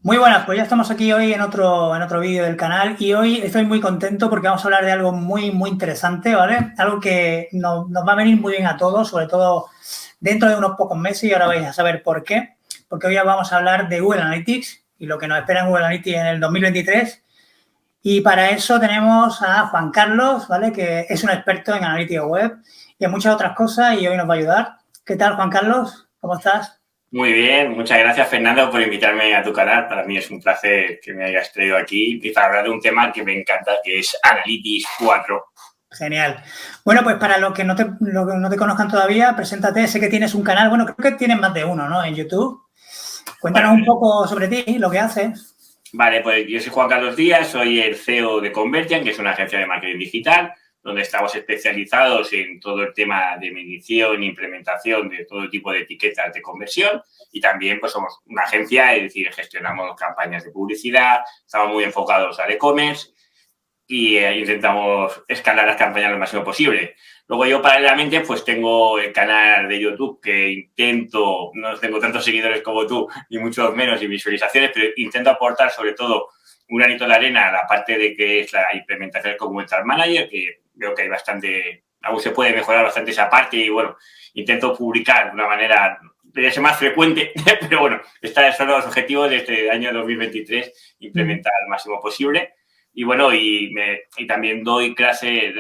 Muy buenas, pues ya estamos aquí hoy en otro vídeo del canal y hoy estoy muy contento porque vamos a hablar de algo muy interesante, ¿vale? Algo que nos va a venir muy bien a todos, sobre todo dentro de unos pocos meses y ahora vais a saber por qué. Porque hoy vamos a hablar de Google Analytics y lo que nos espera en Google Analytics en el 2023. Y para eso tenemos a Juan Carlos, ¿vale? Que es un experto en analítica web y en muchas otras cosas y hoy nos va a ayudar. ¿Qué tal, Juan Carlos? ¿Cómo estás? Muy bien, muchas gracias, Fernando, por invitarme a tu canal. Para mí es un placer que me hayas traído aquí y para hablar de un tema que me encanta, que es Analytics 4. Genial. Bueno, pues para los que no te conozcan todavía, preséntate. Sé que tienes un canal, bueno, creo que tienes más de uno, ¿no? En YouTube. Cuéntanos un poco sobre ti, lo que haces. Vale, pues yo soy Juan Carlos Díaz, soy el CEO de Convertian, que es una agencia de marketing digital, donde estamos especializados en todo el tema de medición e implementación de todo tipo de etiquetas de conversión y también pues somos una agencia, es decir, gestionamos campañas de publicidad, estamos muy enfocados al e-commerce y intentamos escalar las campañas lo máximo posible. Luego yo paralelamente pues tengo el canal de YouTube que intento, no tengo tantos seguidores como tú, ni mucho menos y visualizaciones, pero intento aportar sobre todo un granito de arena a la parte de que es la implementación como Tag Manager, que veo que hay bastante, aún se puede mejorar bastante esa parte y bueno, intento publicar de una manera debería ser más frecuente, pero bueno, estos son los objetivos de este año 2023, implementar al máximo posible. Y bueno, y también doy clases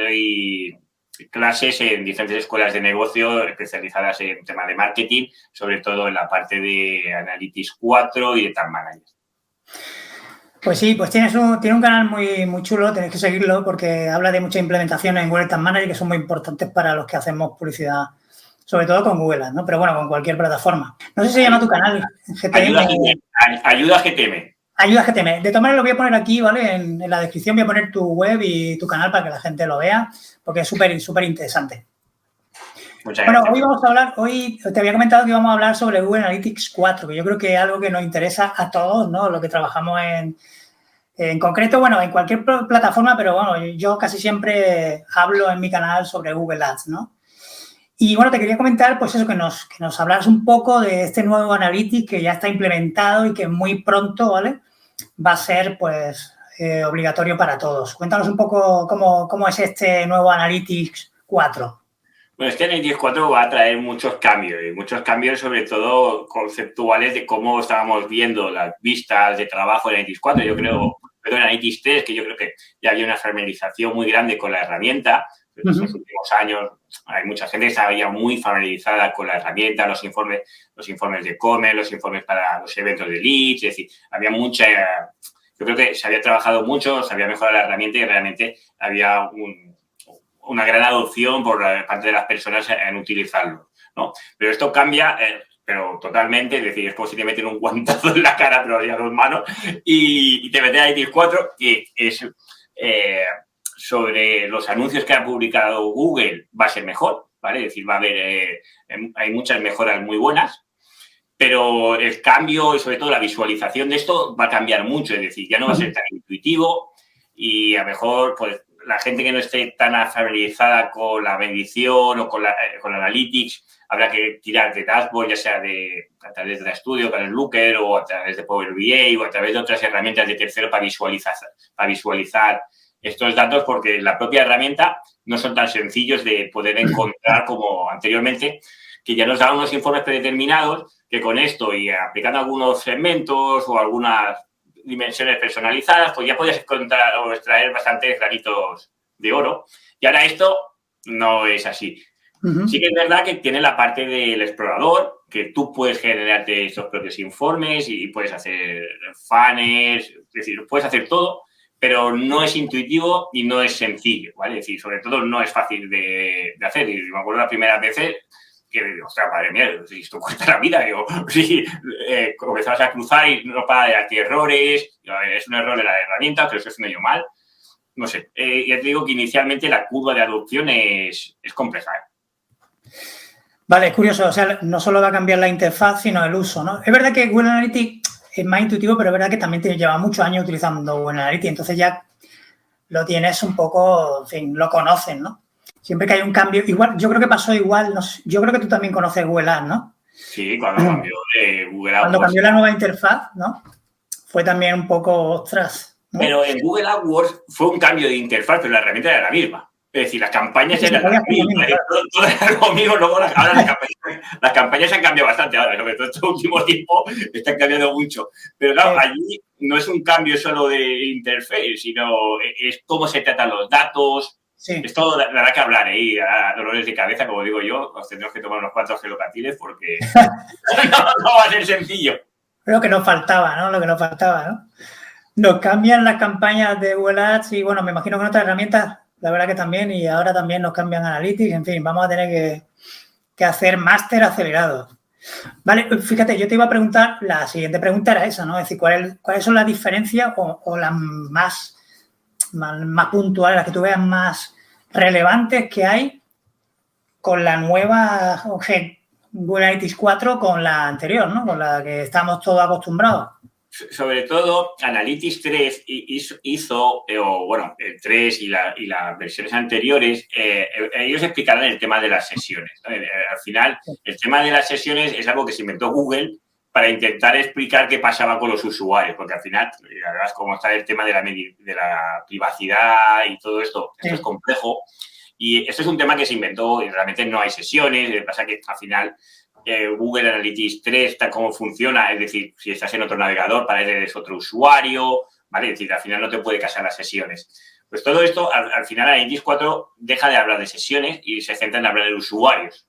en diferentes escuelas de negocio especializadas en temas de marketing, sobre todo en la parte de Analytics 4 y de Tag Manager. Pues sí, pues tiene un canal muy chulo, tenéis que seguirlo porque habla de muchas implementaciones en Google Tag Manager que son muy importantes para los que hacemos publicidad, sobre todo con Google Ads, ¿no? Pero bueno, con cualquier plataforma. No sé si se llama tu canal GTM. Ayuda GTM. Ayuda GTM. De todas maneras lo voy a poner aquí, ¿vale? En la descripción voy a poner tu web y tu canal para que la gente lo vea, porque es súper interesante. Muchas gracias. Bueno, hoy te había comentado que íbamos a hablar sobre Google Analytics 4, que yo creo que es algo que nos interesa a todos, ¿no? Lo que trabajamos en concreto, bueno, en cualquier plataforma, pero bueno, yo casi siempre hablo en mi canal sobre Google Ads, ¿no? Y bueno, te quería comentar, pues eso, que nos hablaras un poco de este nuevo Analytics que ya está implementado y que muy pronto, ¿vale? Va a ser, pues, obligatorio para todos. Cuéntanos un poco cómo es este nuevo Analytics 4. Bueno, este Analytics 4 va a traer muchos cambios sobre todo conceptuales de cómo estábamos viendo las vistas de trabajo en Analytics 4. Yo creo, en Analytics 3, que yo creo que ya había una familiarización muy grande con la herramienta. En los últimos años hay mucha gente que estaba ya muy familiarizada con la herramienta, los informes de e-commerce, los informes para los eventos de leads, es decir, había mucha... Yo creo que se había trabajado mucho, se había mejorado la herramienta y realmente había una gran adopción por parte de las personas en utilizarlo, ¿no? Pero esto cambia, pero totalmente, es decir, es como si te meten un guantazo en la cara, pero ya dos manos, y te meten a Analytics 4, que es sobre los anuncios que ha publicado Google, va a ser mejor, ¿vale? Es decir, va a haber, hay muchas mejoras muy buenas, pero el cambio y sobre todo la visualización de esto va a cambiar mucho, es decir, ya no va a ser tan intuitivo y a lo mejor, pues, la gente que no esté tan familiarizada con la medición o con Analytics, habrá que tirar de dashboard, ya sea a través de Studio, con el Looker, o a través de Power BI, o a través de otras herramientas de tercero para visualizar estos datos, porque la propia herramienta no son tan sencillos de poder encontrar como anteriormente, que ya nos daban unos informes predeterminados, que con esto y aplicando algunos segmentos o algunas dimensiones personalizadas, pues ya podías encontrar o extraer bastantes granitos de oro. Y ahora esto no es así. Sí que es verdad que tiene la parte del explorador, que tú puedes generarte estos propios informes y puedes hacer funnels, es decir, puedes hacer todo, pero no es intuitivo y no es sencillo, ¿vale? Es decir, sobre todo no es fácil de hacer. Y me acuerdo las primeras veces que, ostras, madre mía, si esto cuesta la vida, digo, sí, comenzabas a cruzar y no para de darte errores, es un error de la herramienta, que lo estoy haciendo yo mal, no sé, ya te digo que inicialmente la curva de adopción es compleja. Vale, es curioso, o sea, no solo va a cambiar la interfaz, sino el uso, ¿no? Es verdad que Google Analytics es más intuitivo, pero es verdad que también lleva muchos años utilizando Google Analytics, entonces ya lo tienes un poco, en fin, lo conoces, ¿no? Siempre que hay un cambio, igual, yo creo que pasó igual, no sé, yo creo que tú también conoces Google Ads, ¿no? Sí, cuando cambió de Google Ads. Cuando cambió la nueva interfaz, ¿no? fue también un poco, ostras, ¿no? Pero en Google AdWords fue un cambio de interfaz, pero la herramienta era la misma. Es decir, las campañas Sí, eran podía las hacer lo mismo, mismas, claro. todo era lo mismo. Luego, ahora las campañas han cambiado bastante ahora, sobre todo este último tiempo están cambiando mucho. Pero claro, allí no es un cambio solo de interface, sino es cómo se tratan los datos. Sí. Es todo, la verdad que hablar, a dolores de cabeza, como digo yo, os tendremos que tomar unos cuantos gelocatiles porque no va a ser sencillo. Lo que nos faltaba, ¿no? Lo que nos faltaba, ¿no? Nos cambian las campañas de Google Ads y, bueno, me imagino que en otras herramientas, la verdad que también, y ahora también nos cambian Analytics, en fin, vamos a tener que hacer máster acelerado. Vale, fíjate, yo te iba a preguntar, la siguiente pregunta era esa, ¿no? Es decir, ¿cuáles son las diferencias o las más puntuales, las que tú veas más relevantes que hay con la nueva Google Analytics 4 con la anterior, ¿no? Con la que estamos todos acostumbrados? Sobre todo, Analytics 3 hizo, el 3 y las versiones anteriores, ellos explicaron el tema de las sesiones, ¿no? Al final, el tema de las sesiones es algo que se inventó Google para intentar explicar qué pasaba con los usuarios, porque al final, además, como está el tema de la privacidad y todo esto, esto es complejo. Y esto es un tema que se inventó y realmente no hay sesiones. Lo que pasa que al final Google Analytics 3, tal como funciona, es decir, si estás en otro navegador, para él eres otro usuario, ¿vale? Es decir, al final no te puede casar las sesiones. Pues todo esto, al final, Analytics 4 deja de hablar de sesiones y se centra en hablar de usuarios.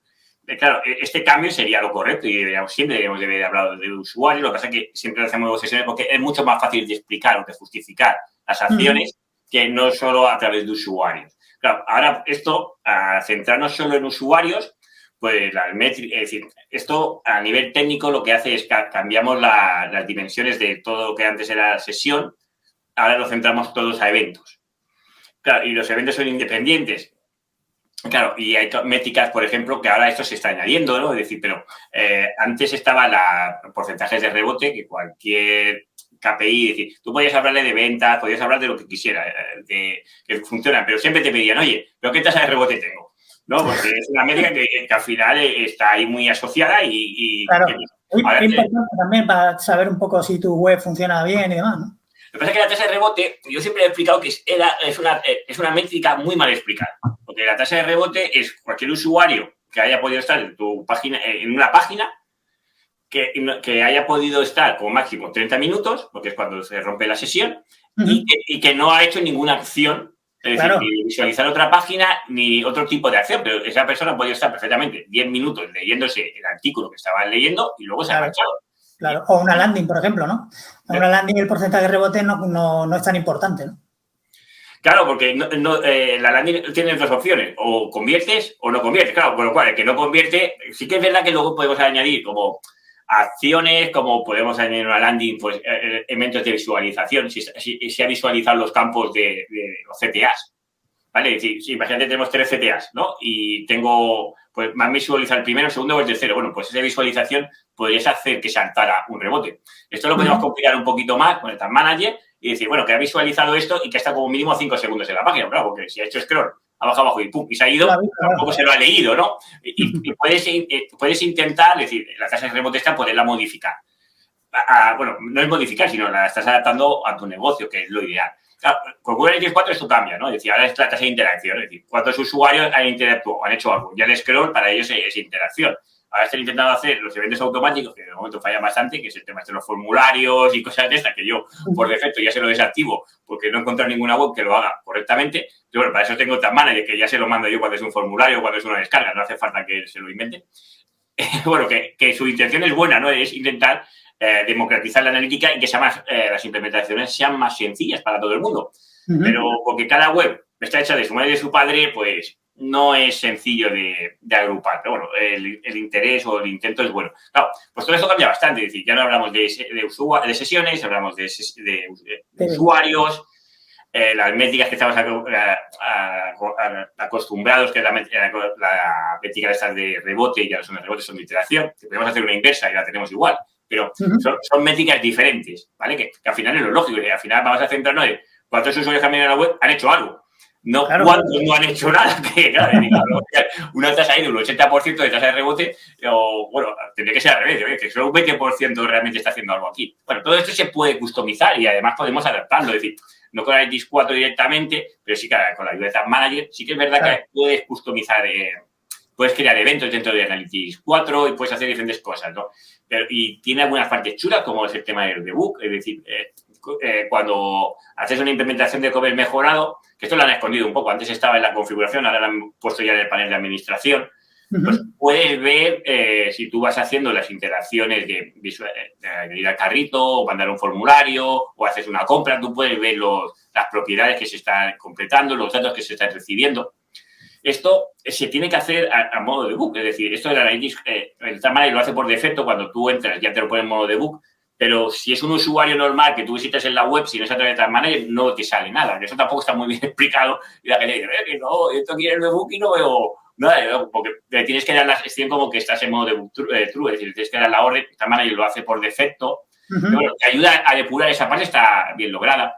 Claro, este cambio sería lo correcto y siempre deberíamos de haber hablado de usuarios. Lo que pasa es que siempre hacemos sesiones porque es mucho más fácil de explicar o de justificar las acciones que no solo a través de usuarios. Claro, ahora esto, a centrarnos solo en usuarios, pues las métricas, es decir, esto a nivel técnico lo que hace es que cambiamos las dimensiones de todo lo que antes era sesión, ahora lo centramos todos a eventos. Claro, y los eventos son independientes. Claro, y hay métricas, por ejemplo, que ahora esto se está añadiendo, ¿no? Es decir, pero antes estaba porcentajes de rebote que cualquier KPI, es decir, tú podías hablarle de ventas, podías hablar de lo que quisieras, que funciona, pero siempre te pedían, oye, ¿pero qué tasa de rebote tengo? ¿No? Porque es una métrica que al final está ahí muy asociada y claro, es importante también para saber un poco si tu web funciona bien y demás, ¿no? Lo que pasa es que la tasa de rebote, yo siempre he explicado que es una métrica muy mal explicada. Porque la tasa de rebote es cualquier usuario que haya podido estar en tu página, en una página, que haya podido estar como máximo 30 minutos, porque es cuando se rompe la sesión, y que no ha hecho ninguna acción, es decir, ni visualizar otra página ni otro tipo de acción, pero esa persona ha podido estar perfectamente 10 minutos leyéndose el artículo que estaba leyendo y luego se ha marchado. Claro, o una landing, por ejemplo, ¿no? En una landing el porcentaje de rebote no es tan importante, ¿no? Claro, porque la landing tiene dos opciones, o conviertes o no conviertes. Claro, con lo cual, el que no convierte, sí que es verdad que luego podemos añadir como acciones, como podemos añadir una landing, pues elementos de visualización, si ha visualizado los campos de los CTAs, ¿vale? Es decir, si imagínate tenemos 3 CTAs, ¿no? Y tengo, pues, más visualizar el primero, el segundo o el tercero. Bueno, pues esa visualización podrías hacer que saltara un rebote. Esto lo podemos complicar un poquito más con el Tag Manager y decir, bueno, que ha visualizado esto y que está como mínimo 5 segundos en la página, claro, porque si ha hecho scroll abajo y pum, y se ha ido, tampoco se lo ha leído, ¿no? Y puedes intentar, es decir, la tasa de rebote está, poderla modificar. Bueno, no es modificar, sino la estás adaptando a tu negocio, que es lo ideal. Claro, con Google Analytics 4 esto cambia, ¿no? Es decir, ahora es la tasa de interacción, es decir, cuántos usuarios han interactuado, han hecho algo. Ya el scroll para ellos es interacción. Ahora están intentando hacer los eventos automáticos, que de momento fallan bastante, que es el tema de los formularios y cosas de estas, que yo por defecto ya se lo desactivo porque no he encontrado ninguna web que lo haga correctamente. Pero bueno, para eso tengo Tag Manager, que ya se lo mando yo cuando es un formulario, cuando es una descarga, no hace falta que se lo invente. Bueno, que su intención es buena, ¿no? Es intentar democratizar la analítica y que las implementaciones sean más sencillas para todo el mundo. Pero porque cada web está hecha de su madre y de su padre, pues no es sencillo de agrupar. Pero bueno, el interés o el intento es bueno. Claro, pues todo esto cambia bastante. Es decir, ya no hablamos de sesiones, hablamos de usuarios, las métricas que estamos acostumbrados, que es la métrica de rebote, ya no son de rebote, son de iteración, que podemos hacer una inversa y la tenemos igual. Pero son métricas diferentes, ¿vale? Que al final es lo lógico. Al final vamos a centrarnos en cuántos usuarios que han venido a la web han hecho algo. no claro, cuántos no han hecho nada, que claro, una tasa ahí de un 80% de tasa de rebote, o bueno, tendría que ser al revés, que solo un 20% realmente está haciendo algo aquí. Bueno, todo esto se puede customizar y además podemos adaptarlo, es decir, no con Analytics 4 directamente, pero sí que con la ayuda de Tag Manager, sí que es verdad que puedes customizar, puedes crear eventos dentro de Analytics 4 y puedes hacer diferentes cosas, ¿no? Y tiene algunas partes chulas, como es el tema del debug, es decir, cuando haces una implementación de cover mejorado, que esto lo han escondido un poco, antes estaba en la configuración, ahora lo han puesto ya en el panel de administración, pues puedes ver si tú vas haciendo las interacciones de ir al carrito o mandar un formulario o haces una compra, tú puedes ver las propiedades que se están completando, los datos que se están recibiendo. Esto se tiene que hacer a modo de debug, es decir, esto del Analytics, el Tag Manager lo hace por defecto, cuando tú entras ya te lo pone en modo debug, pero si es un usuario normal que tú visitas en la web, si no es a través de Tag Manager, no te sale nada. Eso tampoco está muy bien explicado. Y la gente dice, que no, esto quiere el debug y no veo nada. Porque tienes que dar la gestión como que estás en modo debug true, es decir, tienes que dar la orden. Tag Manager lo hace por defecto. Pero bueno, te ayuda a depurar esa parte, está bien lograda.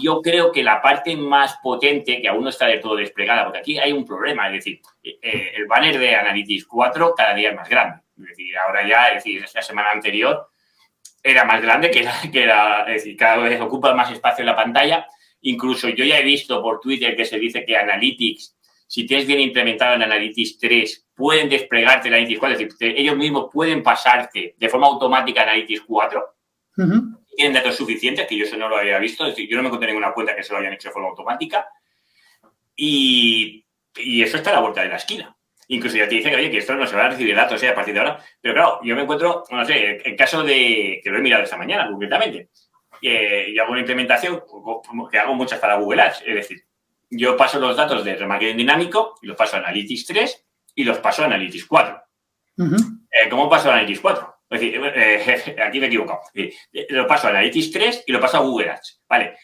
Yo creo que la parte más potente, que aún no está del todo desplegada, porque aquí hay un problema, es decir, el banner de Analytics 4 cada día es más grande. Es decir, ahora ya, es decir, esta semana anterior era más grande es decir, cada vez ocupa más espacio en la pantalla. Incluso yo ya he visto por Twitter que se dice que Analytics, si tienes bien implementado en Analytics 3, pueden desplegarte en Analytics 4, es decir, ellos mismos pueden pasarte de forma automática a Analytics 4. Tienen datos suficientes, que yo eso no lo había visto, es decir, yo no me encontré ninguna cuenta que se lo hayan hecho de forma automática. Y eso está a la vuelta de la esquina. Incluso ya te dice que, oye, que esto no se van a recibir datos a partir de ahora. Pero claro, yo me encuentro, no sé, en caso de, que lo he mirado esta mañana concretamente, yo hago una implementación, que hago muchas para Google Ads, es decir, yo paso los datos de remarketing dinámico y los paso a Analytics 3 y los paso a Analytics 4. ¿Cómo paso a Analytics 4? Es decir, aquí me he equivocado. Lo paso a Analytics 3 y lo paso a Google Ads. Vale.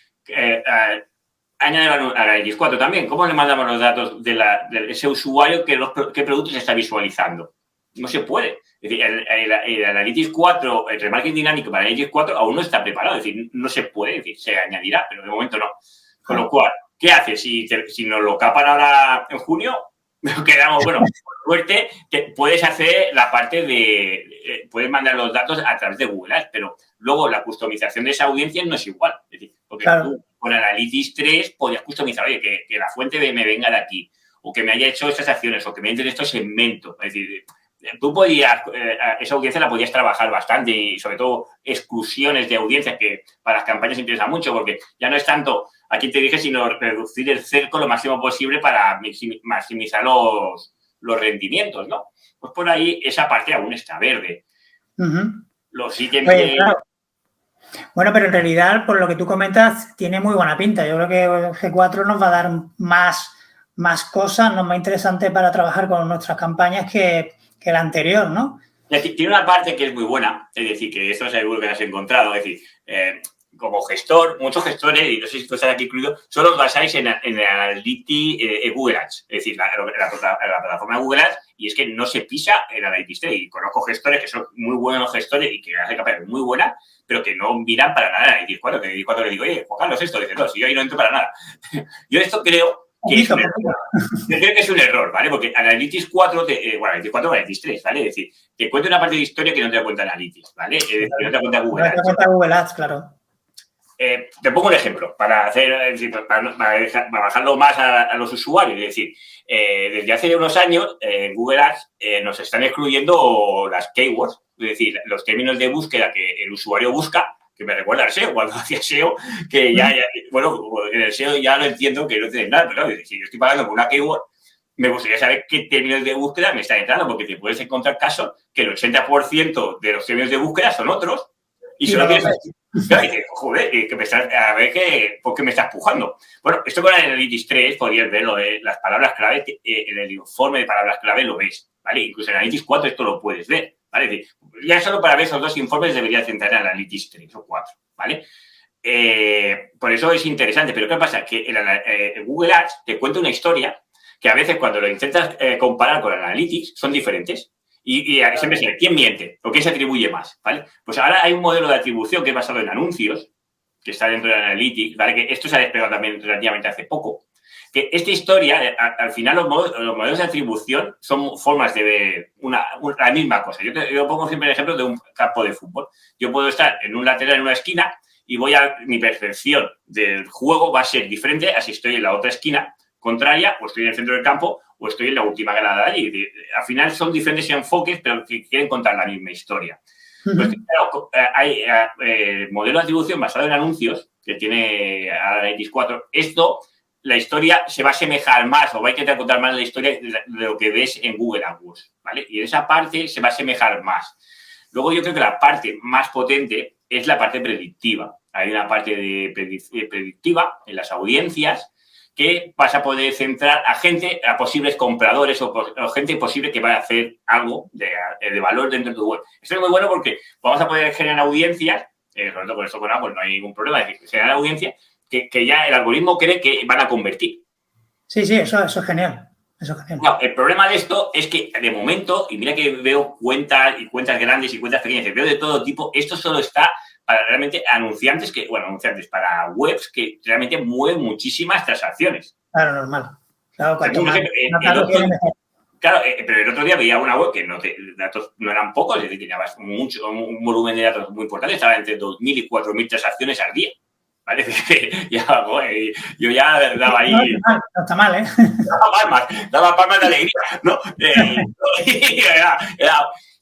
Añadir a Analytics 4 también. ¿Cómo le mandamos los datos de ese usuario qué productos está visualizando? No se puede. Es decir, el Analytics 4, el remarketing dinámico para Analytics 4 aún no está preparado. Es decir, no se puede. Es decir, se añadirá, pero de momento no. Con lo cual, ¿qué hace? Si nos lo capan ahora en junio, quedamos, bueno, por suerte, puedes hacer la parte puedes mandar los datos a través de Google Ads, pero luego la customización de esa audiencia no es igual. Es decir, porque tú con Analytics 3 podías customizar, oye, que la fuente me venga de aquí, o que me haya hecho estas acciones, o que me entre estos segmentos. Es decir, tú podías, esa audiencia la podías trabajar bastante y sobre todo exclusiones de audiencias que para las campañas interesa mucho, porque ya no es tanto a quién te dije, sino reducir el cerco lo máximo posible para maximizar los rendimientos, ¿no? Pues por ahí esa parte aún está verde. Los ítems de... Claro. Bueno, pero en realidad, por lo que tú comentas, tiene muy buena pinta. Yo creo que G4 nos va a dar más cosas, más interesantes para trabajar con nuestras campañas que la anterior, ¿no? Tiene una parte que es muy buena, es decir, que esto seguro que has encontrado, es decir, como gestor, muchos gestores, y no sé si tú estás aquí incluido, solo os basáis en Analytics Google Ads, es decir, la plataforma de Google Ads, y es que no se pisa en Analytics 3. Y conozco gestores que son muy buenos gestores y que hacen campañas muy buenas, pero que no miran para nada Analytics 4. Que Analytics 4 le digo, oye, Juan Carlos, esto, dice, no, si yo ahí no entro para nada. Yo esto creo que es un error. Yo creo que es un error, ¿vale? Porque Analytics 4, Analytics 4 o Analytics 3, ¿vale? Es decir, te cuenta una parte de historia que no te da cuenta Analytics, ¿vale? Es decir, no te da cuenta Google Ads. No te da cuenta Google Ads, claro. Te pongo un ejemplo para bajarlo más a los usuarios. Es decir, desde hace unos años, en Google Ads nos están excluyendo las keywords, es decir, los términos de búsqueda que el usuario busca, que me recuerda al SEO, cuando hacía SEO, que bueno, en el SEO ya lo entiendo que no tiene nada, pero claro, si yo estoy pagando por una keyword, me gustaría saber qué términos de búsqueda me están entrando, porque te puedes encontrar casos que el 80% de los términos de búsqueda son otros y solo tienes... Claro, y dices, joder, a ver por qué me estás pujando. Bueno, esto con Analytics 3 podrías verlo, las palabras clave, en el informe de palabras clave lo ves, ¿vale? Incluso en Analytics 4 esto lo puedes ver, ¿vale? Es decir, ya solo para ver esos dos informes deberías centrar en Analytics 3 o 4, ¿vale? Por eso es interesante, pero ¿qué pasa? Que en Google Ads te cuenta una historia que a veces cuando lo intentas comparar con Analytics son diferentes. Y siempre se ve, ¿quién miente? ¿O quién se atribuye más? ¿Vale? Pues ahora hay un modelo de atribución que es basado en anuncios, que está dentro de Analytics, ¿vale? Que esto se ha despegado también relativamente hace poco, Que esta historia, al final los modelos de atribución son formas de ver la misma cosa. Yo pongo siempre el ejemplo de un campo de fútbol. Yo puedo estar en un lateral en una esquina y mi percepción del juego va a ser diferente a si estoy en la otra esquina contraria, o estoy en el centro del campo, o estoy en la última grada de allí. Al final son diferentes enfoques, pero que quieren contar la misma historia. Pues claro, hay modelo de atribución basado en anuncios que tiene Analytics 4. La historia se va a asemejar más o va a intentar contar más la historia de lo que ves en Google AdWords, ¿vale? Y en esa parte se va a asemejar más. Luego yo creo que la parte más potente es la parte predictiva. Hay una parte predictiva en las audiencias que vas a poder centrar a posibles compradores o gente posible que va a hacer algo de valor dentro de tu web. Esto es muy bueno porque vamos a poder generar audiencias, sobre todo con esto con AdWords no hay ningún problema, es decir, generar audiencias que ya el algoritmo cree que van a convertir. Sí, eso es genial. Eso es genial. No, el problema de esto es que de momento, y mira que veo cuentas grandes y cuentas pequeñas, veo de todo tipo, esto solo está para realmente anunciantes, para webs que realmente mueven muchísimas transacciones. Claro, normal. Claro, pero el otro día veía una web que los datos no eran pocos, es decir, tenía un volumen de datos muy importante, estaba entre 2.000 y 4.000 transacciones al día. ¿Vale? Yo ya daba ahí... No está mal, ¿eh? Daba palmas de alegría, ¿no?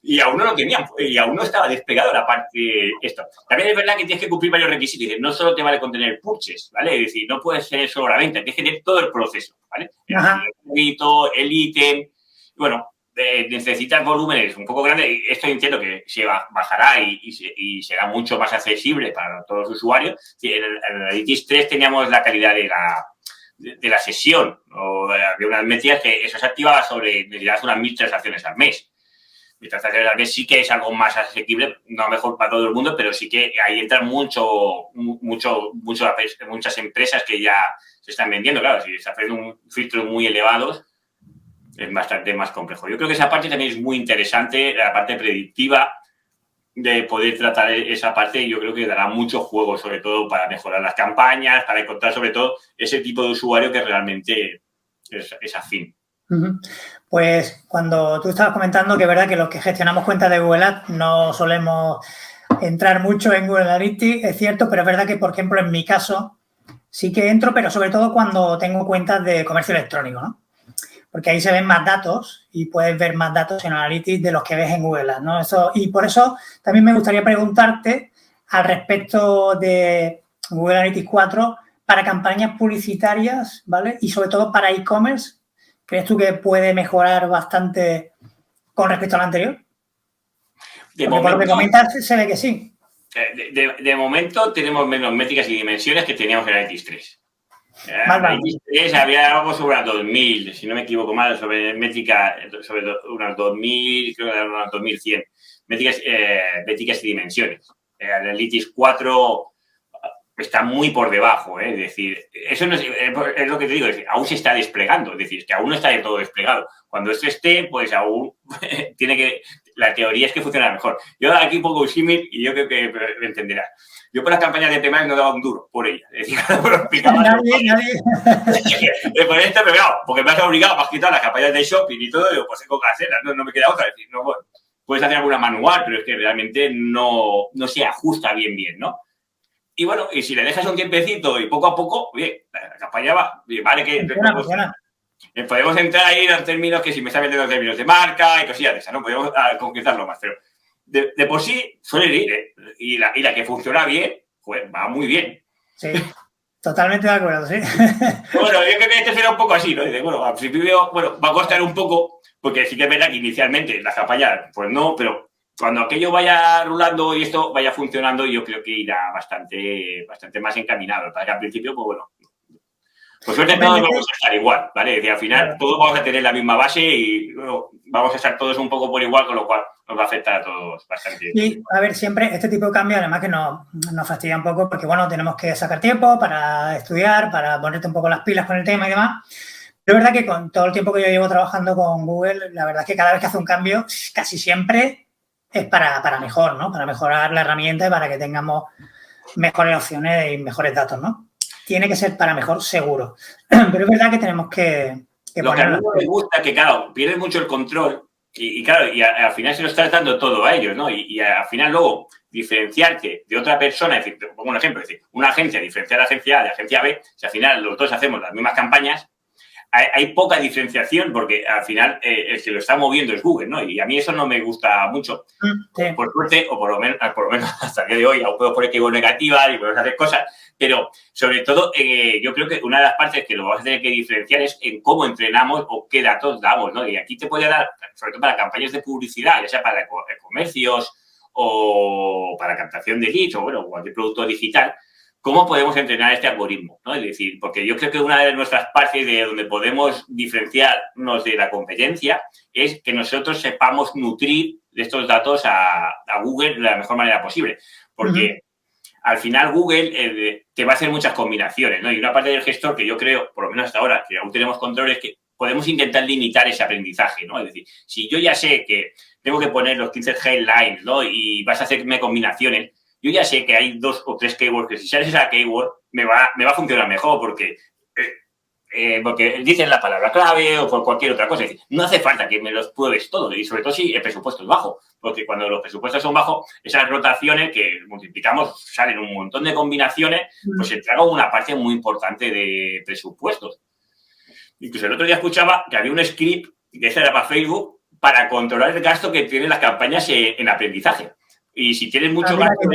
Y aún no lo tenían, y aún no estaba desplegado la parte esto. También es verdad que tienes que cumplir varios requisitos. No solo te vale con tener purchase, ¿vale? Es decir, no puedes ser solo la venta, tienes que tener todo el proceso, ¿vale? El ítem, bueno, necesitas volúmenes un poco grandes. Esto entiendo que se bajará y será mucho más accesible para todos los usuarios. En el Analytics 3 teníamos la calidad de la sesión o de unas métricas que eso se activaba necesitas unas 1.000 transacciones al mes. 1.000 transacciones al mes sí que es algo más asequible, no mejor para todo el mundo, pero sí que ahí entran muchas empresas que ya se están vendiendo. Claro, si se hacen un filtro muy elevados, es bastante más complejo. Yo creo que esa parte también es muy interesante, la parte predictiva, de poder tratar esa parte, y yo creo que dará mucho juego, sobre todo para mejorar las campañas, para encontrar sobre todo ese tipo de usuario que realmente es afín. Pues cuando tú estabas comentando que es verdad que los que gestionamos cuentas de Google Ads no solemos entrar mucho en Google Analytics, es cierto, pero es verdad que, por ejemplo, en mi caso sí que entro, pero sobre todo cuando tengo cuentas de comercio electrónico, ¿no? Porque ahí se ven más datos y puedes ver más datos en Analytics de los que ves en Google Ads, ¿no? Y por eso también me gustaría preguntarte al respecto de Google Analytics 4 para campañas publicitarias, ¿vale? Y sobre todo para e-commerce, ¿crees tú que puede mejorar bastante con respecto al anterior? Por lo que comentas se ve que sí. De momento tenemos menos métricas y dimensiones que teníamos en Analytics 3. Había algo sobre las 2.000, si no me equivoco mal, sobre métrica, sobre unas 2.000, creo que eran unas 2.100 métricas y dimensiones. Analytics 4 está muy por debajo, es decir, eso no es lo que te digo, es decir, aún se está desplegando, es decir, que aún no está del todo desplegado. Cuando esto esté, pues aún la teoría es que funciona mejor. Yo aquí pongo un símil y yo creo que me entenderás. Yo por las campañas de temas no daba un duro por ellas. Es decir, lo explicaba. Nadie. Por esto, pero claro, porque me has obligado, me has quitado las campañas de shopping y todo, y digo, pues tengo que hacerlas, no me queda otra. Es decir, no, bueno, puedes hacer alguna manual, pero es que realmente no se ajusta bien, ¿no? Y bueno, y si le dejas un tiempecito y poco a poco, oye, la campaña va, vale que... Podemos entrar ahí en los términos que si me está vendiendo los términos de marca y cosillas de esas, ¿no? Podemos concretarlo más, pero de por sí suele ir, ¿eh? Y la que funciona bien, pues va muy bien. Sí, totalmente de acuerdo, sí. Bueno, yo creo que este será un poco así, ¿no? Dice, bueno, al principio, va a costar un poco, porque sí que es verdad que inicialmente las campañas, pues no, pero cuando aquello vaya rulando y esto vaya funcionando, yo creo que irá bastante más encaminado. Para que al principio, pues bueno, por suerte todos vamos a estar igual, ¿vale? Es decir, al final todos vamos a tener la misma base y bueno, vamos a estar todos un poco por igual, con lo cual nos va a afectar a todos bastante. Y, a ver, siempre este tipo de cambios, además que nos fastidia un poco porque, bueno, tenemos que sacar tiempo para estudiar, para ponerte un poco las pilas con el tema y demás. Pero es verdad que con todo el tiempo que yo llevo trabajando con Google, la verdad es que cada vez que hace un cambio, casi siempre es para mejor, ¿no? Para mejorar la herramienta y para que tengamos mejores opciones y mejores datos, ¿no? tiene que ser para mejor seguro. Pero es verdad que tenemos que lo que a mí no me gusta es que, claro, pierdes mucho el control y claro, y al final se lo estás dando todo a ellos, ¿no? Y al final luego diferenciarte de otra persona, es decir, te pongo un ejemplo, es decir, una agencia diferenciar a agencia A de agencia B, si al final los dos hacemos las mismas campañas, hay poca diferenciación porque al final el que lo está moviendo es Google, ¿no? Y a mí eso no me gusta mucho. Sí. Por suerte, o por lo menos hasta el día de hoy, aún puedo poner keyword negativas y podemos hacer cosas, pero sobre todo yo creo que una de las partes que lo vamos a tener que diferenciar es en cómo entrenamos o qué datos damos, ¿no? Y aquí te puede dar, sobre todo para campañas de publicidad, ya sea para comercios o para captación de leads o, bueno, cualquier producto digital, ¿cómo podemos entrenar este algoritmo? ¿No? Es decir, porque yo creo que una de nuestras partes de donde podemos diferenciarnos de la competencia es que nosotros sepamos nutrir de estos datos a Google de la mejor manera posible. Porque al final Google te va a hacer muchas combinaciones, ¿no? Y una parte del gestor que yo creo, por lo menos hasta ahora, que aún tenemos control, es que podemos intentar limitar ese aprendizaje, ¿no? Es decir, si yo ya sé que tengo que poner los 15 headlines, ¿no? Y vas a hacerme combinaciones, yo ya sé que hay 2 o 3 keywords que si sales esa keyword me va a funcionar mejor porque dicen la palabra clave o por cualquier otra cosa. Es decir, no hace falta que me los pruebes todos y sobre todo si el presupuesto es bajo, porque cuando los presupuestos son bajos, esas rotaciones que multiplicamos salen un montón de combinaciones, pues se traga una parte muy importante de presupuestos. Incluso el otro día escuchaba que había un script, que ese era para Facebook, para controlar el gasto que tienen las campañas en aprendizaje. Y si tienes mucho gasto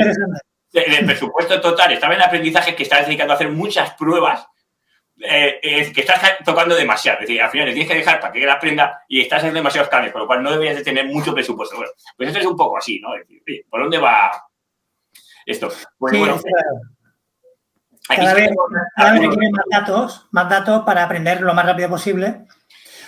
del presupuesto total, estaba en aprendizaje que estás dedicando a hacer muchas pruebas, que estás tocando demasiado. Es decir, al final le tienes que dejar para que él aprenda y estás haciendo demasiados cambios, con lo cual no deberías de tener mucho presupuesto. Bueno, pues esto es un poco así, ¿no? Es decir, ¿por dónde va esto? Pues sí, bueno, cada vez requieren más datos para aprender lo más rápido posible.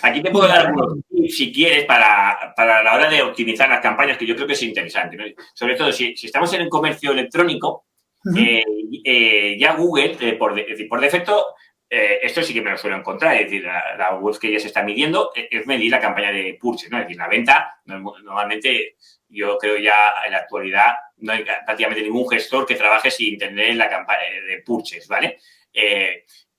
Aquí te puedo dar algunos tips, si quieres, para la hora de optimizar las campañas, que yo creo que es interesante, ¿no? Sobre todo, si estamos en el comercio electrónico, ya Google, por defecto, esto sí que me lo suelo encontrar, es decir, la web que ya se está midiendo es medir la campaña de purchase, ¿no? Es decir, la venta, normalmente, yo creo ya en la actualidad no hay prácticamente ningún gestor que trabaje sin tener la campaña de purchase, ¿vale?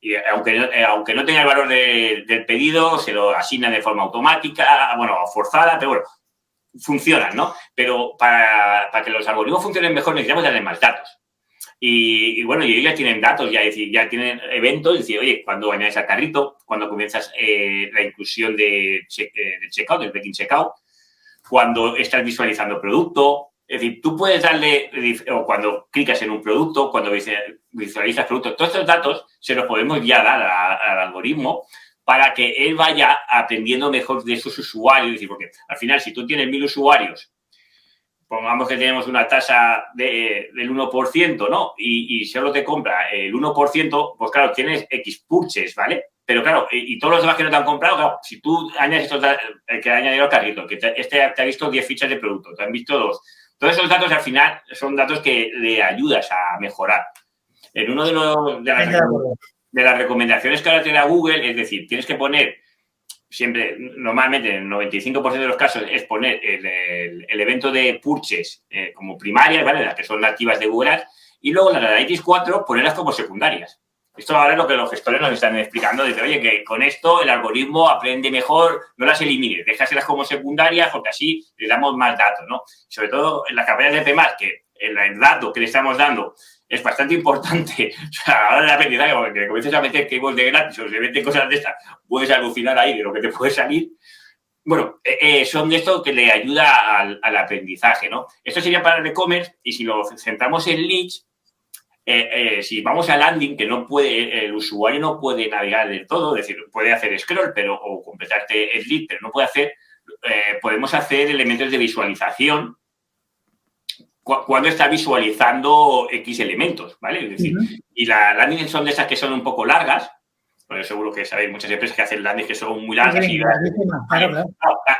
Y aunque no tenga el valor del pedido, se lo asignan de forma automática, bueno, forzada, pero bueno, funcionan, ¿no? Pero para que los algoritmos funcionen mejor necesitamos darle más datos. Y bueno, y ellos ya tienen datos, ya, es decir, ya tienen eventos, es decir, oye, cuando añades al carrito, cuando comienzas la inclusión de checkout, del baking checkout, cuando estás visualizando producto. Es decir, tú puedes darle, o cuando clicas en un producto, cuando visualizas productos, todos estos datos se los podemos ya dar al algoritmo para que él vaya aprendiendo mejor de sus usuarios. Es decir, porque al final, si tú tienes 1000 usuarios, pongamos que tenemos una tasa del 1%, ¿no? Y solo te compra el 1%, pues claro, tienes X purchases, ¿vale? Pero claro, y todos los demás que no te han comprado, claro, si tú añades estos datos, el que ha añadido al carrito, que te ha visto 10 fichas de producto, te han visto 2. Todos esos datos al final son datos que le ayudas a mejorar. En uno de las recomendaciones que ahora te da Google, es decir, tienes que poner siempre, normalmente en el 95% de los casos, es poner el evento de purchase como primarias, ¿vale? Las que son nativas de Google Ads, y luego las de Analytics 4 ponerlas como secundarias. Esto ahora es lo que los gestores nos están explicando, desde, oye, que con esto el algoritmo aprende mejor, no las elimines, déjaselas como secundarias porque así le damos más datos, ¿no? Sobre todo en las campañas de PMAX, que el dato que le estamos dando es bastante importante. O sea, ahora el aprendizaje, porque comiences a meter keywords de gratis o se meten cosas de estas, puedes alucinar ahí de lo que te puede salir. Bueno, son de esto que le ayuda al aprendizaje, ¿no? Esto sería para el e-commerce y si lo centramos en leads, si vamos a landing, que no puede, el usuario no puede navegar del todo, es decir, puede hacer scroll o completarte el lead, pero no puede hacer, podemos hacer elementos de visualización cuando está visualizando X elementos, ¿vale? Es decir, y las landings son de esas que son un poco largas, porque seguro que sabéis muchas empresas que hacen landings que son muy largas. Claro.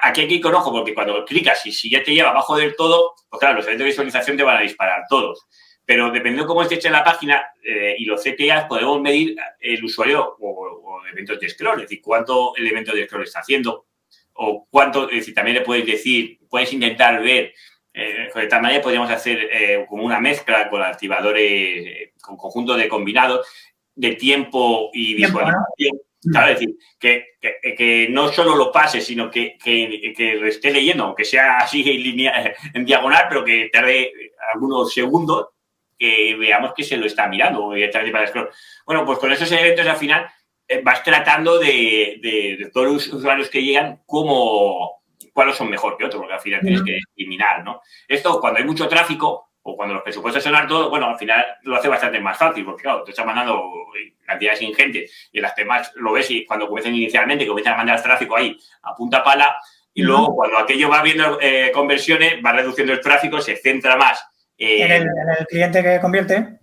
Aquí hay que ir con ojo, porque cuando clicas y si ya te lleva abajo del todo, pues claro, los eventos de visualización te van a disparar todos. Pero dependiendo de cómo esté hecha la página y los CPAs, podemos medir el usuario o eventos de scroll, es decir, cuánto el evento de scroll está haciendo o cuánto, es decir, también le puedes decir, puedes intentar ver, de tal manera podríamos hacer como una mezcla con activadores, con conjunto de combinados. de tiempo y visualización. Claro, es decir, que no solo lo pase, sino que lo esté leyendo, aunque sea así en diagonal, pero que tarde algunos segundos, que veamos que se lo está mirando directamente para el scroll. Bueno, pues con esos eventos al final vas tratando de todos los usuarios que llegan cuáles son mejor que otros, porque al final tienes que discriminar, ¿no? Esto, cuando hay mucho tráfico o cuando los presupuestos son altos, bueno, al final lo hace bastante más fácil, porque claro, te estás mandando cantidades ingentes y las demás lo ves y cuando comienzan inicialmente, comienzan a mandar tráfico ahí a punta pala y luego cuando aquello va viendo conversiones, va reduciendo el tráfico, se centra más en el cliente que convierte.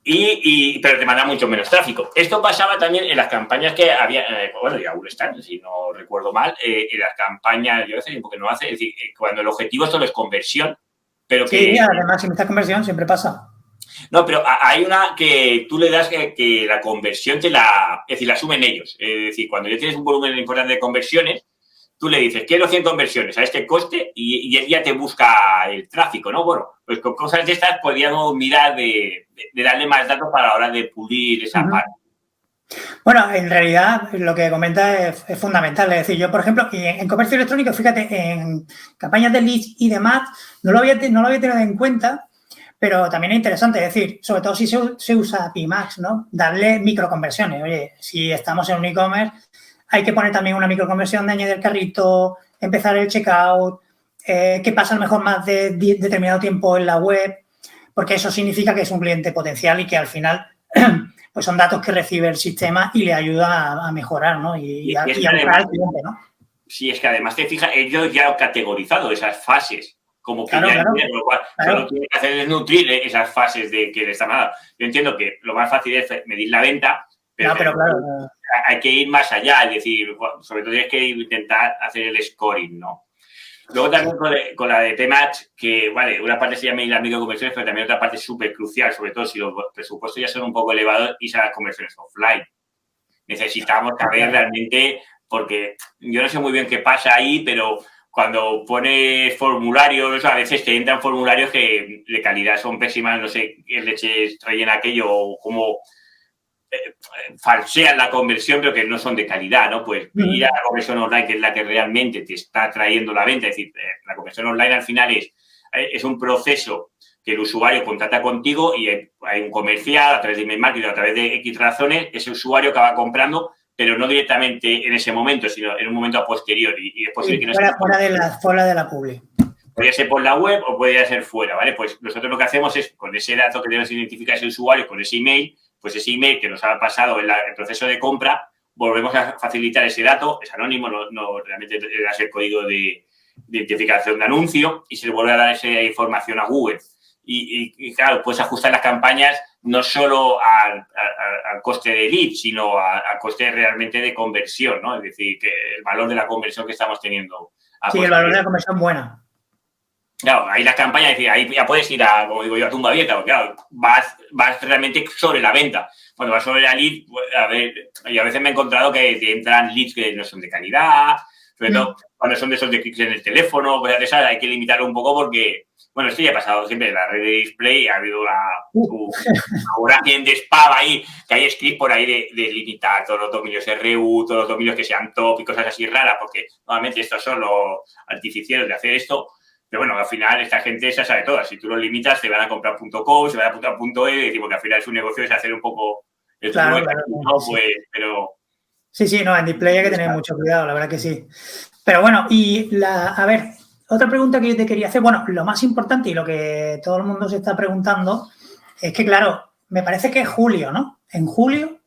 Pero te manda mucho menos tráfico. Esto pasaba también en las campañas que había, bueno, y aún están, si no recuerdo mal, en las campañas, yo hace tiempo que no hace, es decir, cuando el objetivo solo es conversión, pero que... Sí, además, si esta conversión siempre pasa. No, pero hay una que tú le das que la conversión es decir, la asumen ellos. Es decir, cuando ya tienes un volumen importante de conversiones, tú le dices, quiero 100 conversiones a este coste y él ya te busca el tráfico, ¿no? Bueno, pues con cosas de estas podríamos mirar de darle más datos para la hora de pulir esa parte. Bueno, en realidad lo que comenta es fundamental. Es decir, yo, por ejemplo, en comercio electrónico, fíjate, en campañas de leads y demás, no lo había tenido en cuenta, pero también es interesante. Es decir, sobre todo si se usa PMax, ¿no? Darle microconversiones. Oye, si estamos en un e-commerce, hay que poner también una microconversión de añadir carrito, empezar el checkout, que pasa a lo mejor más de determinado tiempo en la web, porque eso significa que es un cliente potencial y que al final pues son datos que recibe el sistema y le ayuda a mejorar, ¿no? Y a mejorar al cliente, ¿no? Sí, es que además te fijas, ellos ya han categorizado esas fases, como que claro, ya entienden, lo cual solo tienen que hacer es nutrir esas fases de que le están dando. Yo entiendo que lo más fácil es medir la venta, pero claro, hay que ir más allá, es decir, sobre todo tienes que intentar hacer el scoring, ¿no? Luego también con la de PMatch, que, vale, una parte se llama las microconversiones, pero también otra parte es súper crucial, sobre todo si los presupuestos ya son un poco elevados y son las conversiones offline. Necesitamos saber realmente, porque yo no sé muy bien qué pasa ahí, pero cuando pones formularios, a veces te entran formularios que de calidad son pésimas, no sé qué leches traen aquello o cómo falsean la conversión, pero que no son de calidad, ¿no? Pues ir a la conversión online, que es la que realmente te está trayendo la venta, es decir, la conversión online al final es un proceso que el usuario contrata contigo y hay un comercial a través de email marketing, a través de X razones, ese usuario acaba comprando, pero no directamente en ese momento, sino en un momento a posteriori. Y es posible que no fuera de la publi. Podría ser por la web o podría ser fuera, ¿vale? Pues nosotros lo que hacemos es, con ese dato que debemos identificar ese usuario, con ese email, pues ese email que nos ha pasado en el proceso de compra, volvemos a facilitar ese dato, es anónimo, no realmente le das el código de identificación de anuncio y se le vuelve a dar esa información a Google. Y claro, puedes ajustar las campañas no solo al coste de lead, sino al coste realmente de conversión, ¿no? Es decir, que el valor de la conversión que estamos teniendo. Sí, el valor de la conversión buena. Claro, ahí las campañas, ahí ya puedes ir a, como digo yo, a tumba abierta, porque claro, vas realmente sobre la venta. Cuando vas sobre la lead, a ver, y a veces me he encontrado que te entran leads que no son de calidad, sobre todo cuando son de esos de clics en el teléfono, cosas de esas, hay que limitarlo un poco porque, bueno, esto ya ha pasado siempre en la red de display, ha habido una de spam ahí, que hay script por ahí de limitar todos los dominios RU, todos los dominios que sean top y cosas así raras, porque normalmente estos son los artificieros de hacer esto. Pero bueno, al final esta gente esa sabe todas. Si tú los limitas, te van a comprar .com, se van a comprar .e, porque al final su negocio es hacer un poco el claro, pues, pero... Sí, no, en display hay que tener mucho cuidado, la verdad que sí. Pero bueno, a ver, otra pregunta que yo te quería hacer, bueno, lo más importante y lo que todo el mundo se está preguntando es que, claro, me parece que es julio, ¿no? En julio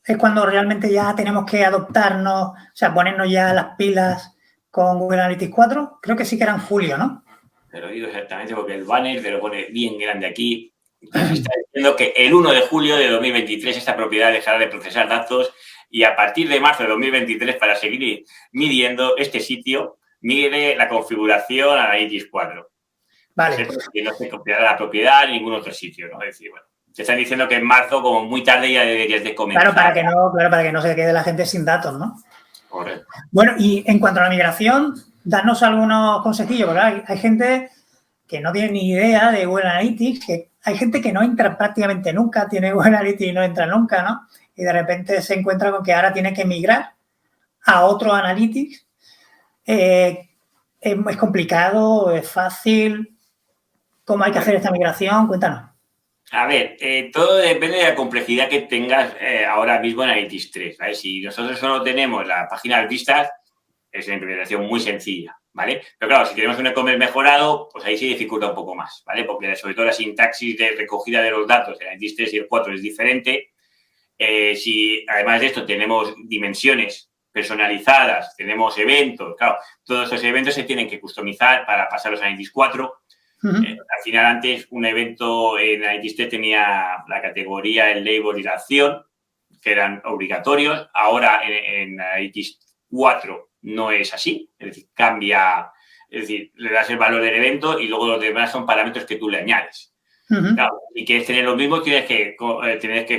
es cuando realmente ya tenemos que adoptarnos, o sea, ponernos ya las pilas con Google Analytics 4, creo que sí que era en julio, ¿no? Te lo digo exactamente porque el banner te lo pone bien grande aquí. Entonces está diciendo que el 1 de julio de 2023 esta propiedad dejará de procesar datos y a partir de marzo de 2023, para seguir midiendo este sitio, mide la configuración Analytics 4. Vale. Que no se copiará la propiedad en ningún otro sitio, ¿no? Es decir, bueno, te están diciendo que en marzo, como muy tarde, ya deberías de comenzar. Claro, para que no se quede la gente sin datos, ¿no? Correcto. Bueno, y en cuanto a la migración, danos algunos consejillos, ¿verdad? Hay gente que no tiene ni idea de Google Analytics, que hay gente que no entra prácticamente nunca, tiene Google Analytics y no entra nunca, ¿no? Y de repente se encuentra con que ahora tiene que migrar a otro Analytics. Es complicado, es fácil. ¿Cómo hay que hacer esta migración? Cuéntanos. A ver, todo depende de la complejidad que tengas ahora mismo en Analytics 3, ¿vale? Si nosotros solo tenemos la página de vistas, es una implementación muy sencilla, ¿vale? Pero claro, si tenemos un e-commerce mejorado, pues ahí se dificulta un poco más, ¿vale? Porque sobre todo la sintaxis de recogida de los datos en Analytics 3 y el 4 es diferente. Si además de esto tenemos dimensiones personalizadas, tenemos eventos, claro, todos estos eventos se tienen que customizar para pasarlos a Analytics 4. Al final, antes, un evento en Analytics 3 tenía la categoría, el label y la acción, que eran obligatorios. Ahora, en Analytics 4 no es así, es decir, cambia, es decir, le das el valor del evento y luego los demás son parámetros que tú le añades. Claro, y quieres tener lo mismo, tienes que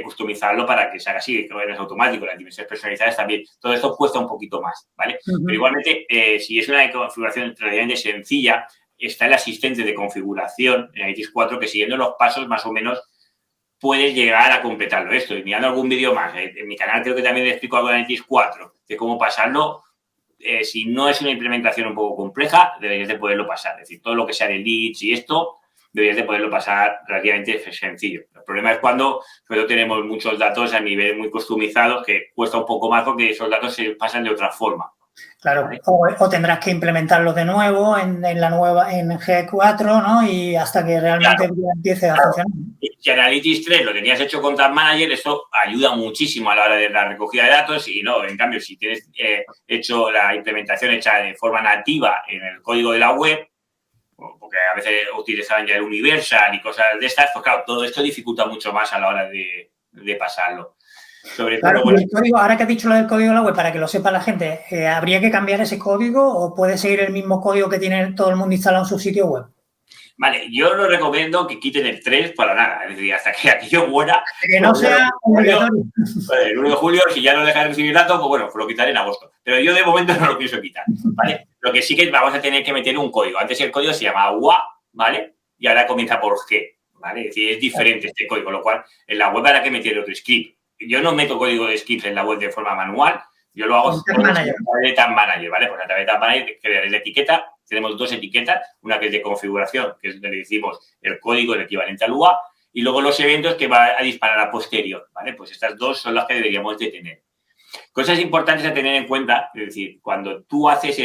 customizarlo para que se haga así, que no es automático, las dimensiones personalizadas también. Todo esto cuesta un poquito más, ¿vale? Pero igualmente, si es una configuración relativamente sencilla, está el asistente de configuración en Analytics 4 que siguiendo los pasos más o menos puedes llegar a completarlo esto. Y mirando algún vídeo más, en mi canal creo que también le explico algo de Analytics 4, de cómo pasarlo. Si no es una implementación un poco compleja, deberías de poderlo pasar. Es decir, todo lo que sea de leads y esto, deberías de poderlo pasar relativamente sencillo. El problema es cuando solo tenemos muchos datos a nivel muy customizados que cuesta un poco más porque esos datos se pasan de otra forma. Claro, ¿vale? O tendrás que implementarlo de nuevo en G4, ¿no? Y hasta que realmente empiece a funcionar. Si Analytics 3 lo tenías hecho con Tag Manager, eso ayuda muchísimo a la hora de la recogida de datos y no, en cambio, si tienes hecho la implementación hecha de forma nativa en el código de la web, porque a veces utilizaban ya el Universal y cosas de estas, pues claro, todo esto dificulta mucho más a la hora de pasarlo. Sobre todo, claro, el código, ahora que has dicho lo del código de la web, para que lo sepa la gente, ¿habría que cambiar ese código o puede seguir el mismo código que tiene todo el mundo instalado en su sitio web? Vale, yo no recomiendo que quiten el 3 para nada, es decir, hasta que aquello muera. Que no sea obligatorio. El 1 de julio, si ya no deja de recibir datos, pues bueno, pues lo quitaré en agosto. Pero yo de momento no lo pienso quitar, ¿vale? Lo que sí que vamos a tener que meter un código. Antes el código se llamaba WA, ¿vale? Y ahora comienza por G, ¿vale? Es decir, es diferente este código, con lo cual en la web habrá que meter otro script. Yo no meto código de scripts en la web de forma manual, yo lo hago a través de Tag Manager, ¿vale? Pues a través de Tag Manager crearé la etiqueta. Tenemos dos etiquetas, una que es de configuración, que es donde le decimos el código, el equivalente al UA, y luego los eventos que va a disparar a posterior, ¿vale? Pues estas dos son las que deberíamos de tener. Cosas importantes a tener en cuenta, es decir, cuando tú haces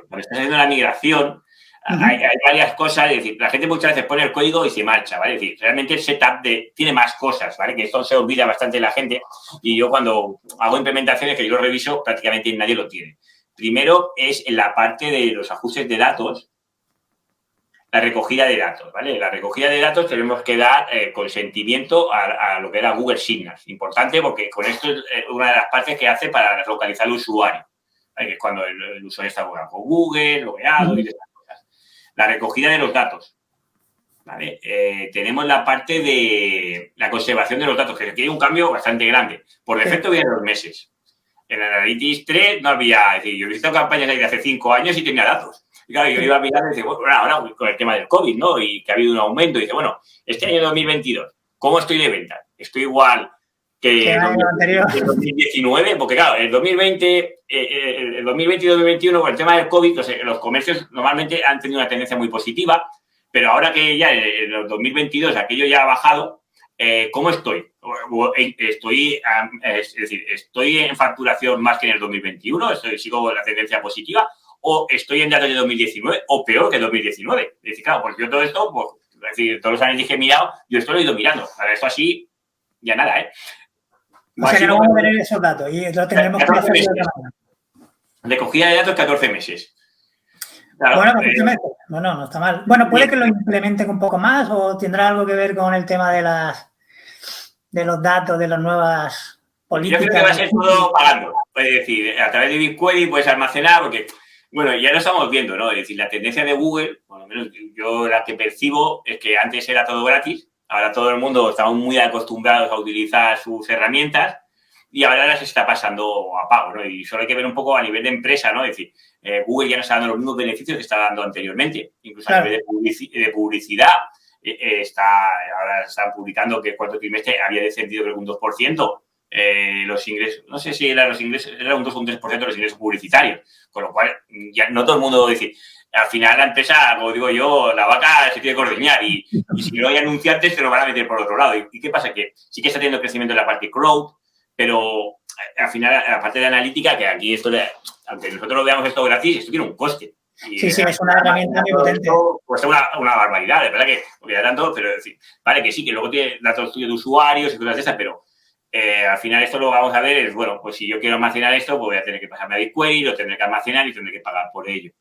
cuando estás haciendo la migración, hay varias cosas, es decir, la gente muchas veces pone el código y se marcha, ¿vale? Es decir, realmente el setup tiene más cosas, ¿vale? Que esto se olvida bastante la gente y yo cuando hago implementaciones que yo lo reviso, prácticamente nadie lo tiene. Primero es en la parte de los ajustes de datos, la recogida de datos, ¿vale? La recogida de datos tenemos que dar consentimiento a lo que era Google Signals. Importante porque con esto es una de las partes que hace para localizar al usuario, ¿vale? Que es cuando el usuario está con Google, logueado y esas cosas. La recogida de los datos, ¿vale? Tenemos la parte de la conservación de los datos, que requiere un cambio bastante grande. Por defecto vienen los meses. En Analytics 3 no había, es decir, yo he visto campañas ahí de hace 5 años y tenía datos. Y claro, yo iba a mirar y decía, bueno, ahora con el tema del COVID, ¿no? Y que ha habido un aumento. Y dice, bueno, este año 2022, ¿cómo estoy de venta? ¿Estoy igual que el 2019? Porque claro, el 2020, el 2020 y 2021, con el tema del COVID, los comercios normalmente han tenido una tendencia muy positiva, pero ahora que ya en el 2022 aquello ya ha bajado, ¿cómo estoy? Es decir, ¿estoy en facturación más que en el 2021? ¿Sigo la tendencia positiva? ¿O estoy en datos de 2019 o peor que 2019? Es decir, claro, pues yo todo esto, pues, es decir, todos los años que he mirado, yo esto lo he ido mirando. Ahora, esto así, ya nada, ¿eh? O sea que no vamos a tener esos datos y lo tendremos que hacer de otra manera. Recogida de datos 14 meses. Claro, bueno, 14 meses. No está mal. Bueno, puede que lo implementen un poco más o tendrá algo que ver con el tema de los datos, de las nuevas políticas. Yo creo que va a ser todo pagando. Es decir, a través de BigQuery puedes almacenar, porque, bueno, ya lo estamos viendo, ¿no? Es decir, la tendencia de Google, por lo menos yo la que percibo, es que antes era todo gratis, ahora todo el mundo estamos muy acostumbrados a utilizar sus herramientas y ahora las está pasando a pago, ¿no? Y solo hay que ver un poco a nivel de empresa, ¿no? Es decir, Google ya no está dando los mismos beneficios que estaba dando anteriormente, incluso a nivel de publicidad. Ahora están publicando que el cuarto trimestre había descendido creo que un 2%. Los ingresos, no sé si eran los ingresos, era un 2 o un 3% los ingresos publicitarios, con lo cual ya no todo el mundo dice, al final la empresa, como digo yo, la vaca se tiene que ordeñar y si no hay anunciantes se lo van a meter por otro lado. ¿Y qué pasa? Que sí que está teniendo crecimiento en la parte cloud, pero al final la parte de analítica, que aquí esto, aunque nosotros lo veamos esto gratis, esto tiene un coste. Sí, es una herramienta muy potente. Cuesta una barbaridad, de verdad que olvidar tanto, pero decir, vale que sí, que luego tiene datos tuyos de usuarios y cosas de esas, pero al final esto lo vamos a ver es, bueno, pues si yo quiero almacenar esto, pues voy a tener que pasarme a BigQuery, lo tendré que almacenar y tendré que pagar por ello.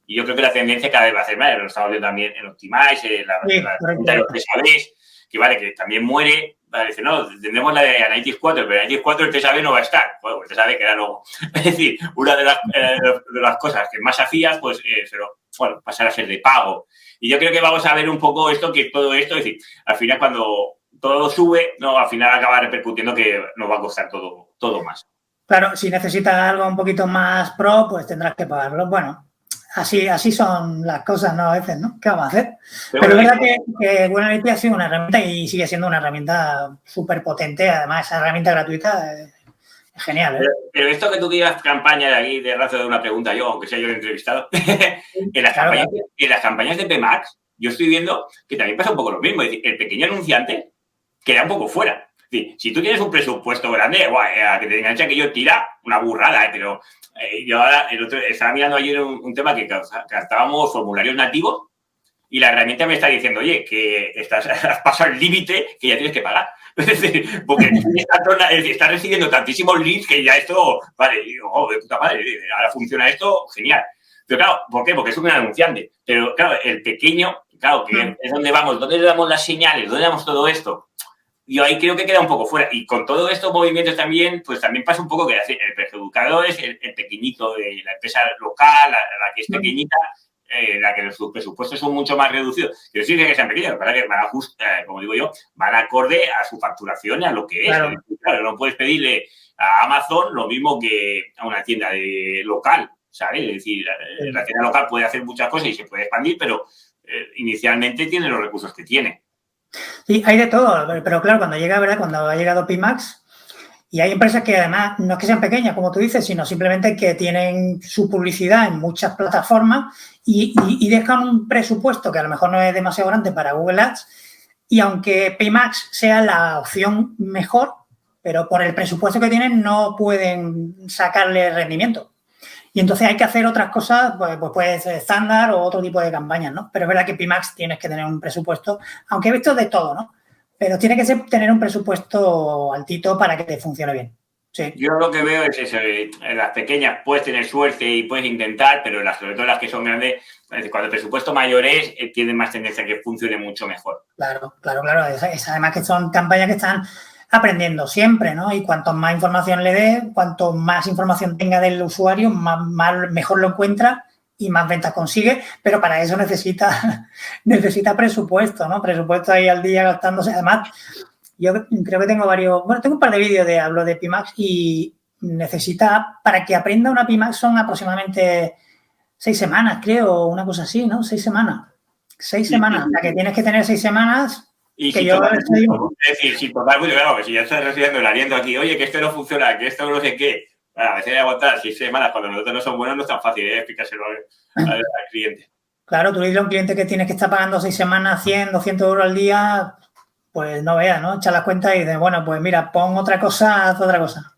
Y yo creo que la tendencia cada vez va a ser más, lo estamos viendo también en Optimize, la de los TSABs, que vale, que también muere, vale, dice, no, tendremos la de Analytics 4, pero Analytics 4 el TSAB no va a estar. Bueno, el TSAB queda luego. Es decir, una de las cosas que más hacías, pues, bueno, pasar a ser de pago. Y yo creo que vamos a ver un poco esto, que todo esto, es decir, al final cuando todo sube, no, al final acaba repercutiendo que nos va a costar todo más. Claro, si necesitas algo un poquito más pro, pues tendrás que pagarlo. Bueno, así son las cosas, ¿no? A veces, ¿no? ¿Qué vamos a hacer? Pero es verdad que Google Analytics ha sido una herramienta y sigue siendo una herramienta súper potente. Además, esa herramienta gratuita es genial, ¿eh? Pero esto que tú digas campaña de aquí, de rato de una pregunta yo, aunque sea yo el entrevistado, en las campañas de PMax, yo estoy viendo que también pasa un poco lo mismo. Es decir, el pequeño anunciante queda un poco fuera. Es decir, si tú tienes un presupuesto grande, a que te enganche aquello tira una burrada, pero yo ahora estaba mirando ayer un tema que captábamos formularios nativos y la herramienta me está diciendo, oye, que has pasado el límite que ya tienes que pagar. Es decir, porque estás recibiendo tantísimos leads que ya esto, vale, y digo, oh, de puta madre, ahora funciona esto, genial. Pero claro, ¿por qué? Porque es un anunciante. Pero claro, el pequeño, claro, que es donde vamos, ¿dónde le damos las señales? ¿Dónde le damos todo esto? Yo ahí creo que queda un poco fuera. Y con todos estos movimientos también, pues también pasa un poco que el perjudicado es el pequeñito de la empresa local, la que es pequeñita, la que sus presupuestos son mucho más reducidos. Quiero decir que sean pequeños, para que van como digo yo, van acorde a su facturación y a lo que es. Claro. Claro, no puedes pedirle a Amazon lo mismo que a una tienda local, ¿sabes? Es decir, la tienda local puede hacer muchas cosas y se puede expandir, pero inicialmente tiene los recursos que tiene. Sí, hay de todo, pero claro, cuando ha llegado PMax, y hay empresas que además no es que sean pequeñas, como tú dices, sino simplemente que tienen su publicidad en muchas plataformas y dejan un presupuesto que a lo mejor no es demasiado grande para Google Ads, y aunque PMax sea la opción mejor, pero por el presupuesto que tienen no pueden sacarle rendimiento. Y entonces hay que hacer otras cosas, pues estándar o otro tipo de campañas, ¿no? Pero es verdad que PMax tienes que tener un presupuesto, aunque he visto de todo, ¿no? Pero tiene que tener un presupuesto altito para que te funcione bien. Sí. Yo lo que veo es eso, en las pequeñas puedes tener suerte y puedes intentar, pero sobre todo las que son grandes, cuando el presupuesto mayor es, tienen más tendencia a que funcione mucho mejor. Claro. Además que son campañas que están aprendiendo siempre, ¿no? Y cuanto más información le dé, cuanto más información tenga del usuario, mejor lo encuentra y más ventas consigue, pero para eso necesita presupuesto, ¿no? Presupuesto ahí al día gastándose. Además, yo creo que tengo tengo un par de vídeos hablo de PMax y para que aprenda una PMax son aproximadamente 6 semanas, creo, una cosa así, ¿no? 6 semanas. 6 semanas. O sea, que tienes que tener 6 semanas. Y si es decir, si total, claro, si ya estás recibiendo el aliento aquí, oye, que esto no funciona, que esto no sé qué, a veces hay que aguantar 6 semanas cuando nosotros no son buenos, no es tan fácil explicárselo al cliente. Claro, tú le dices a un cliente que tienes que estar pagando 6 semanas 100, 200 euros al día, pues no veas, ¿no? Echa las cuentas y dices, bueno, pues mira, pon otra cosa, haz otra cosa.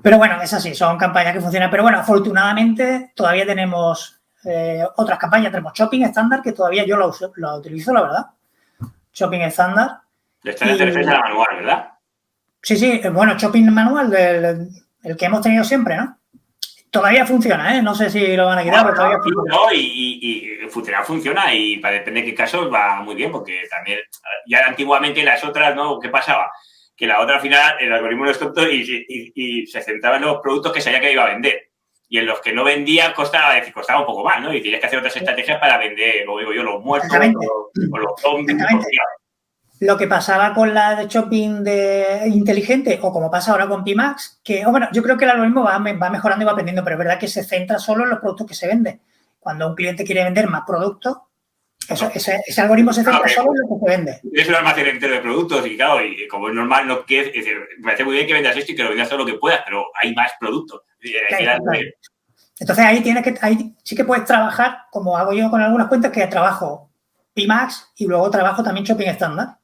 Pero bueno, es así, son campañas que funcionan. Pero bueno, afortunadamente todavía tenemos otras campañas. Tenemos Shopping estándar, que todavía yo lo utilizo, la verdad. Shopping estándar. Esta te refieres a la manual, ¿verdad? Sí, bueno, Shopping manual, el que hemos tenido siempre, ¿no? Todavía funciona, ¿eh? No sé si lo van a quitar, pero todavía funciona. No, y funciona y depende de qué casos va muy bien, porque también ya antiguamente las otras, ¿no? ¿Qué pasaba? Que la otra al final, el algoritmo no es tonto y se centraba en los productos que sabía que iba a vender. Y en los que no vendía costaba un poco más, ¿no? Y tenías que hacer otras estrategias para vender, como digo yo, los muertos o los zombies. lo que pasaba con la de shopping inteligente o como pasa ahora con Pimax, que, bueno, yo creo que el algoritmo va mejorando y va aprendiendo, pero es verdad que se centra solo en los productos que se venden. Cuando un cliente quiere vender más productos, ese algoritmo se centra solo en lo que se vende. Es un almacén entero de productos y, claro, y como es normal, no quieres, es decir, me parece muy bien que vendas esto y que lo vendas todo lo que puedas, pero hay más productos. Claro. Entonces, ahí sí que puedes trabajar, como hago yo con algunas cuentas, que trabajo Pimax y luego trabajo también Shopping estándar,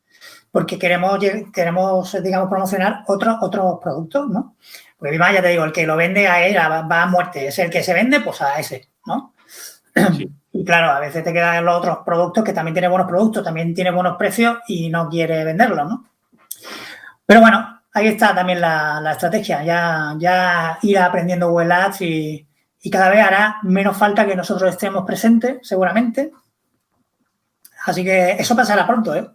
porque queremos digamos, promocionar otros productos, ¿no? Porque Pimax, ya te digo, el que lo vende a él va a muerte. Es el que se vende, pues a ese, ¿no? Sí. Y claro, a veces te quedan los otros productos que también tienen buenos productos, también tiene buenos precios y no quiere venderlos, ¿no? Pero bueno, ahí está también la estrategia. Ya ir aprendiendo Google Ads y cada vez hará menos falta que nosotros estemos presentes, seguramente. Así que eso pasará pronto, ¿eh?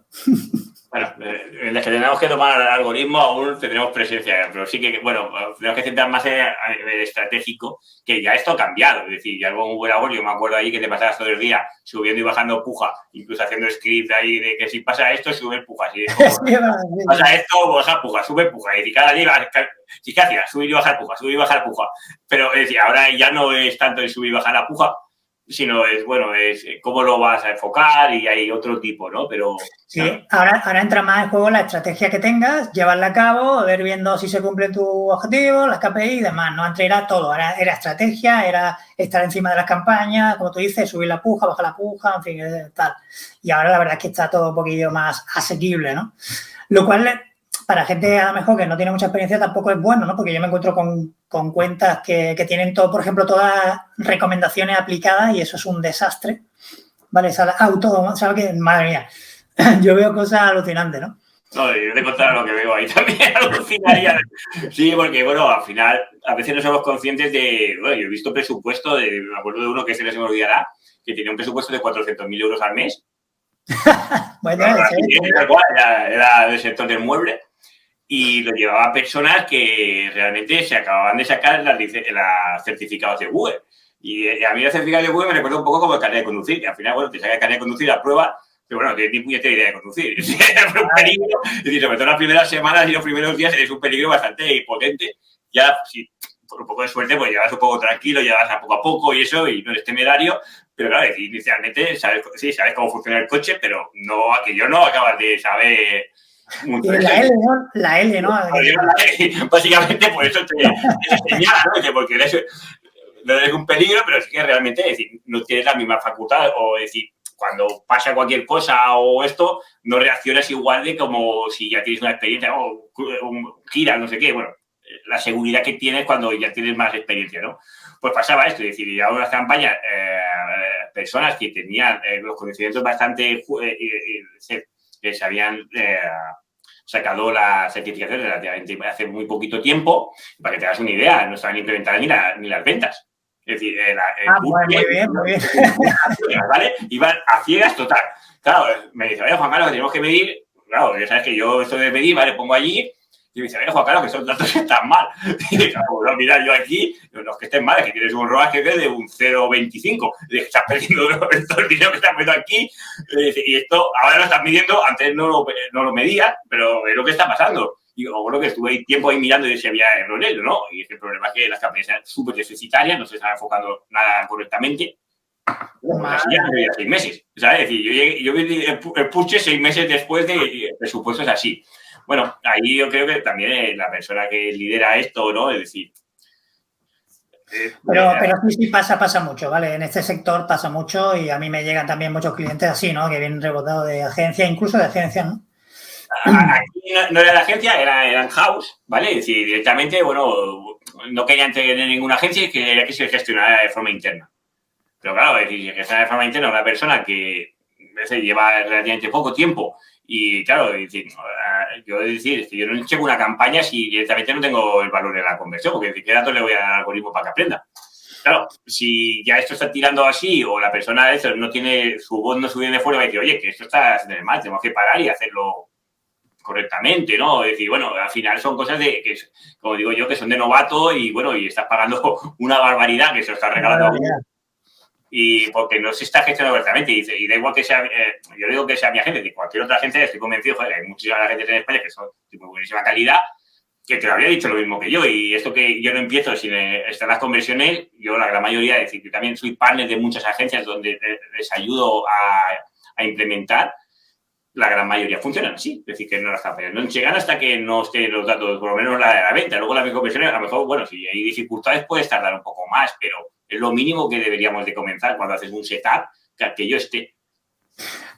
Bueno, en las que tenemos que tomar el algoritmo aún tendremos presencia, pero sí que, bueno, tenemos que centrar más en el estratégico, que ya esto ha cambiado. Es decir, ya algo muy bueno, yo me acuerdo ahí que te pasabas todo el día subiendo y bajando puja, incluso haciendo script ahí de que si pasa esto, sube puja. Si pasa esto, baja puja, sube puja. Y decir, cada día, si ¿qué hacías? Subir y bajar puja, subir y bajar puja. Pero es decir, ahora ya no es tanto el subir y bajar la puja, sino es, bueno, es cómo lo vas a enfocar y hay otro tipo, ¿no? Pero... Sí, ahora entra más en juego la estrategia que tengas, llevarla a cabo, ver viendo si se cumplen tus objetivos, las KPI y demás, ¿no? Antes era todo, era estrategia, era estar encima de las campañas, como tú dices, subir la puja, bajar la puja, en fin, tal. Y ahora la verdad es que está todo un poquillo más asequible, ¿no? Lo cual, para gente a lo mejor que no tiene mucha experiencia, tampoco es bueno, ¿no? Porque yo me encuentro con cuentas que tienen todo, por ejemplo, todas recomendaciones aplicadas y eso es un desastre, ¿vale? ¿Sabes qué? Madre mía, yo veo cosas alucinantes, ¿no? No, yo te contaré lo que veo ahí también, alucinaría. Sí, porque, bueno, al final, a veces no somos conscientes de... Bueno, yo he visto presupuesto, me acuerdo de uno que se les me olvidará, que tenía un presupuesto de 400.000 euros al mes. Bueno, era del sector del mueble. Y lo llevaba a personas que realmente se acababan de sacar los certificados de Google. Y a mí los certificados de Google me recuerda un poco como el carnet de conducir. Y al final, bueno, te saca el carnet de conducir a prueba, pero bueno, no tienes ni puñetera idea de conducir. Es un peligro. Es decir, sobre todo las primeras semanas y los primeros días es un peligro bastante potente. Ya, si por un poco de suerte, pues llevas un poco tranquilo, llevas a poco y eso, y no eres temerario. Pero claro, inicialmente sabes cómo funciona el coche, pero no, aquello no acabas de saber... La L, ¿no? Básicamente, por eso te señala, ¿no? Porque no eres un peligro, pero sí que realmente, es decir, no tienes la misma facultad, o decir, cuando pasa cualquier cosa o esto, no reaccionas igual de como si ya tienes una experiencia, o gira, no sé qué, bueno, la seguridad que tienes cuando ya tienes más experiencia, ¿no? Pues pasaba esto, es decir, ya unas campañas, personas que tenían los conocimientos bastante, que se habían sacado la certificación relativamente hace muy poquito tiempo, para que te hagas una idea, no estaban implementadas ni las ventas. Es decir, muy bien. ¿Vale? Iban a ciegas total. Claro, me dice, oye, Juan Carlos, que tenemos que medir. Claro, ya sabes que yo esto de medir, ¿vale? Pongo allí. Y me dice, oye, Juan Carlos, que esos datos están mal. Y claro, bueno, mira, yo aquí, los que estén mal, es que tienes un ROAS que es de un 0,25. Estás perdiendo todo el dinero que estás poniendo aquí. Y esto ahora lo estás midiendo, antes no lo medía, pero es lo que está pasando. Y bueno, que estuve tiempo ahí mirando y si había errores, ¿no? Y el problema es que las campañas eran súper deficitarias, no se estaban enfocando nada correctamente. Pues así ya me 6 meses, ¿sabes? Es decir, yo vi el push 6 meses después de presupuestos así. Bueno, ahí yo creo que también la persona que lidera esto, ¿no? Es decir... Pero sí pasa mucho, ¿vale? En este sector pasa mucho y a mí me llegan también muchos clientes así, ¿no? Que vienen rebotados de agencia, incluso de agencia, ¿no? Aquí no era la agencia, eran house, ¿vale? Es decir, directamente, bueno, no querían tener ninguna agencia y quería que se gestionara de forma interna. Pero claro, es decir, gestionar de forma interna una persona que a veces lleva relativamente poco tiempo y claro, es decir, es que yo no checo una campaña si directamente no tengo el valor de la conversión, porque ¿qué datos le voy a dar al algoritmo para que aprenda? Claro, si ya esto está tirando así o la persona de eso no tiene, su voz no sube de fuera, va a decir, oye, que esto está haciendo mal, tenemos que parar y hacerlo correctamente, ¿no? Es decir, bueno, al final son cosas que, como digo yo, que son de novato y, bueno, y estás pagando una barbaridad que se lo estás regalando a uno. y porque no se está gestionando correctamente. Y da igual que sea, yo digo que sea mi agente, de cualquier otra agencia, estoy convencido, joder, hay muchísimas agentes en España que son de muy buenísima calidad, que te lo habría dicho lo mismo que yo. Y esto que yo no empiezo sin estar las conversiones, yo la gran mayoría, es decir, que también soy partner de muchas agencias donde les ayudo a implementar. La gran mayoría funcionan así, es decir, que no las campañas no llegan hasta que no estén los datos, por lo menos la de la venta. Luego las conversiones, a lo mejor, bueno, si hay dificultades puedes tardar un poco más, pero es lo mínimo que deberíamos de comenzar cuando haces un setup, que yo esté.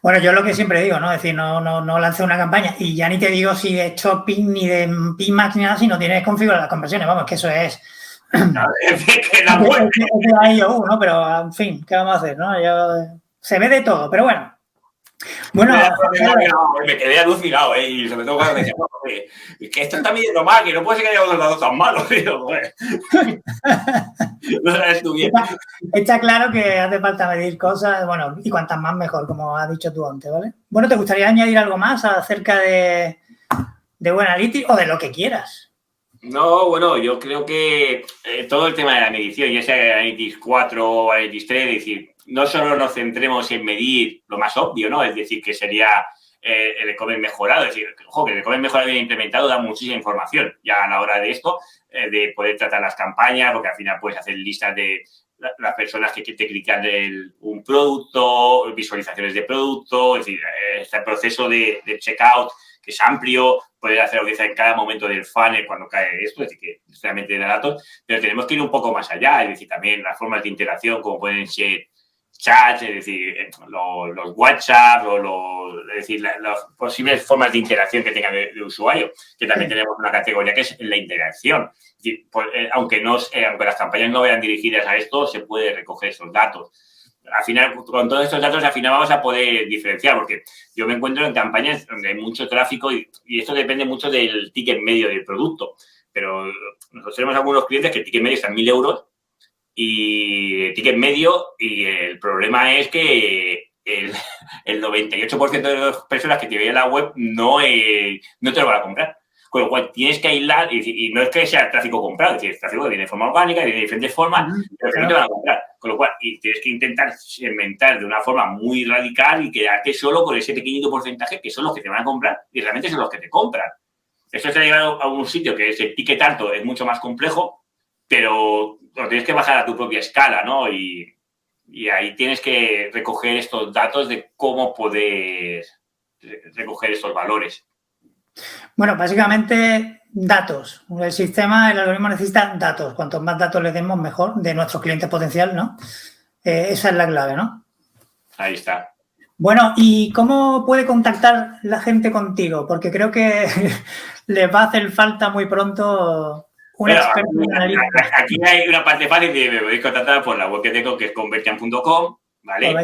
Bueno, yo lo que siempre digo, ¿no? Es decir, no lance una campaña y ya ni te digo si de shopping ni de PIMAX ni nada, si no tienes configuradas las conversiones. Vamos, que eso es... Claro, es que la puerta... ¿no? Pero, en fin, ¿qué vamos a hacer, no? Se ve de todo, pero bueno. Bueno, me quedé alucinado, y sobre todo cuando decía, es que esto está midiendo mal, que no puede ser que haya unos datos tan malos, tío. No sabes tú bien. Está claro que hace falta medir cosas, bueno, y cuantas más mejor, como has dicho tú antes, ¿vale? Bueno, ¿te gustaría añadir algo más acerca de Google Analytics o de lo que quieras? No, bueno, yo creo que todo el tema de la medición, ya sea Analytics 4 o Analytics 3, es decir, no solo nos centremos en medir lo más obvio, ¿no? Es decir, que sería el e-commerce mejorado. Es decir, ojo, que el e-commerce mejorado bien implementado da muchísima información ya a la hora de esto, de poder tratar las campañas, porque al final puedes hacer listas de las personas que te clican un producto, visualizaciones de producto, es decir, este proceso de checkout que es amplio, poder hacer audiencia en cada momento del funnel cuando cae esto, es decir, que realmente de datos, pero tenemos que ir un poco más allá, es decir, también las formas de interacción, como pueden ser chats, es decir, los WhatsApp o es decir, las posibles formas de interacción que tengan de usuario, que también tenemos una categoría que es la interacción. Es decir, aunque las campañas no vayan dirigidas a esto, se puede recoger esos datos. Al final, con todos estos datos, al final vamos a poder diferenciar, porque yo me encuentro en campañas donde hay mucho tráfico y esto depende mucho del ticket medio del producto. Pero nosotros tenemos algunos clientes que el ticket medio está en 1.000 euros y el ticket medio, y el problema es que el 98% de las personas que te vean en la web no te lo van a comprar. Con lo cual tienes que aislar, y no es que sea tráfico comprado, es decir, el tráfico viene de forma orgánica, viene de diferentes formas, pero que no te van a comprar. Con lo cual, y tienes que intentar segmentar de una forma muy radical y quedarte solo con ese pequeñito porcentaje que son los que te van a comprar y realmente son los que te compran. Esto te ha llegado a un sitio que ese ticket alto es mucho más complejo, pero lo tienes que bajar a tu propia escala, ¿no? Y ahí tienes que recoger estos datos de cómo poder recoger estos valores. Bueno, básicamente datos. El sistema, el algoritmo necesita datos. Cuantos más datos le demos, mejor, de nuestros clientes potenciales, ¿no? Esa es la clave, ¿no? Ahí está. Bueno, ¿y cómo puede contactar la gente contigo? Porque creo que les va a hacer falta muy pronto un experto en analítica. Aquí hay una parte fácil y me podéis contactar por la web que tengo, que es convertian.com, ¿vale?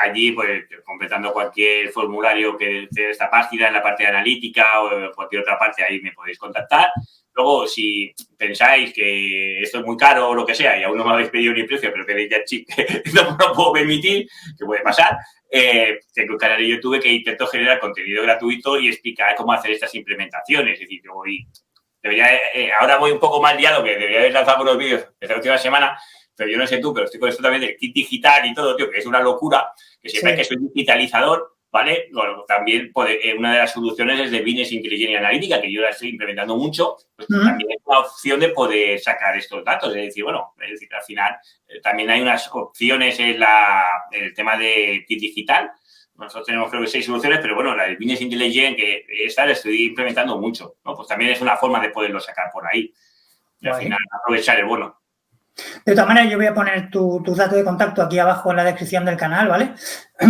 Allí, pues, completando cualquier formulario que de esta página, en la parte de analítica o cualquier otra parte, ahí me podéis contactar. Luego, si pensáis que esto es muy caro o lo que sea y aún no me habéis pedido ni precio, pero queréis ya chip, no lo puedo permitir, que puede pasar, tengo un canal de YouTube que intento generar contenido gratuito y explicar cómo hacer estas implementaciones. Es decir, yo ahora voy un poco más liado, que debería haber lanzado unos vídeos esta última semana, pero yo no sé tú, pero estoy con esto también del kit digital y todo, tío, que es una locura, que siempre que soy digitalizador, ¿vale? Bueno, también una de las soluciones es de Business Intelligence y Analítica, que yo la estoy implementando mucho, pues también es una opción de poder sacar estos datos, es decir, bueno, al final también hay unas opciones en el tema de kit digital. Nosotros tenemos creo que 6 soluciones, pero bueno, la de Business Intelligence, que esta la estoy implementando mucho, ¿no? Pues también es una forma de poderlo sacar por ahí. Y al final aprovechar el bono. De todas maneras, yo voy a poner tus datos de contacto aquí abajo en la descripción del canal, ¿vale?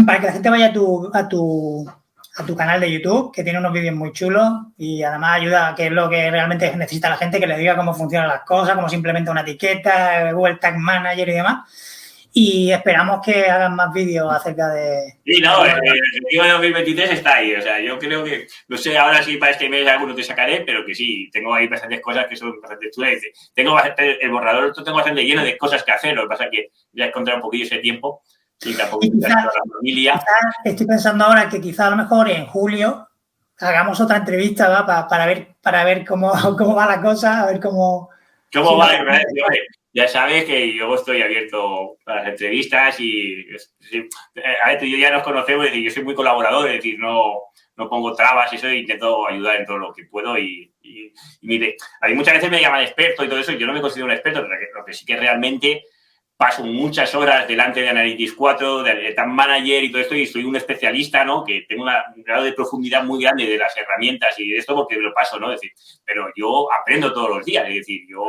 Para que la gente vaya a tu canal de YouTube, que tiene unos vídeos muy chulos y además ayuda, que es lo que realmente necesita la gente, que le diga cómo funcionan las cosas, cómo se implementa una etiqueta, Google Tag Manager y demás. Y esperamos que hagan más vídeos acerca de... Sí, no, el objetivo de 2023 está ahí. O sea, yo creo que, no sé ahora si para este mes alguno te sacaré, pero que sí, tengo ahí bastantes cosas que son bastante chulas. El borrador lo tengo bastante lleno de cosas que hacer, lo que pasa es que ya he encontrado un poquito ese tiempo. Sí, tampoco la familia. Estoy pensando ahora que quizá a lo mejor en julio hagamos otra entrevista, ¿va? Para ver cómo va la cosa, a ver cómo... ¿Cómo va? Ya sabes que yo estoy abierto a las entrevistas y a ver, tú y yo ya nos conocemos y yo soy muy colaborador, es decir, no pongo trabas y eso, intento ayudar en todo lo que puedo y mire, a mí muchas veces me llaman experto y todo eso, yo no me considero un experto, pero lo que sí que realmente paso muchas horas delante de Analytics 4, de Tag Manager y todo esto, y soy un especialista, ¿no? Que tengo un grado de profundidad muy grande de las herramientas y de esto porque me lo paso, ¿no? Es decir, pero yo aprendo todos los días, es decir, yo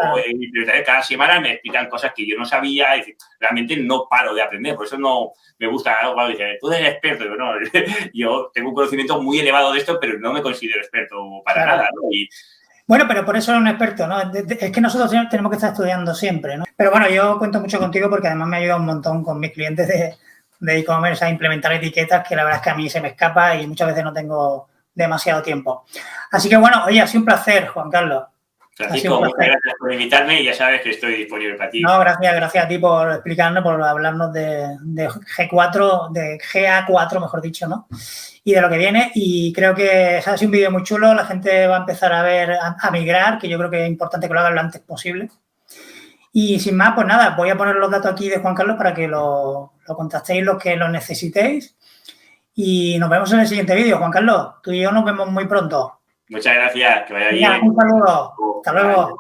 cada semana me explican cosas que yo no sabía, es decir, realmente no paro de aprender, por eso no me gusta algo cuando dicen, tú eres experto, yo no, yo tengo un conocimiento muy elevado de esto, pero no me considero experto para nada, ¿no? Bueno, pero por eso eres un experto, ¿no? Es que nosotros tenemos que estar estudiando siempre, ¿no? Pero bueno, yo cuento mucho contigo porque además me ha ayudado un montón con mis clientes de e-commerce a implementar etiquetas que la verdad es que a mí se me escapa y muchas veces no tengo demasiado tiempo. Así que bueno, oye, ha sido un placer, Juan Carlos. Francisco, muchas gracias por invitarme y ya sabes que estoy disponible para ti. No, gracias a ti por explicarnos, por hablarnos de G4, de GA4, mejor dicho, ¿no? Y de lo que viene. Y creo que ha sido un vídeo muy chulo. La gente va a empezar a ver, a migrar, que yo creo que es importante que lo hagan lo antes posible. Y sin más, pues nada, voy a poner los datos aquí de Juan Carlos para que lo contactéis los que lo necesitéis. Y nos vemos en el siguiente vídeo. Juan Carlos, tú y yo nos vemos muy pronto. Muchas gracias, que vaya bien. Un saludo. Hasta luego.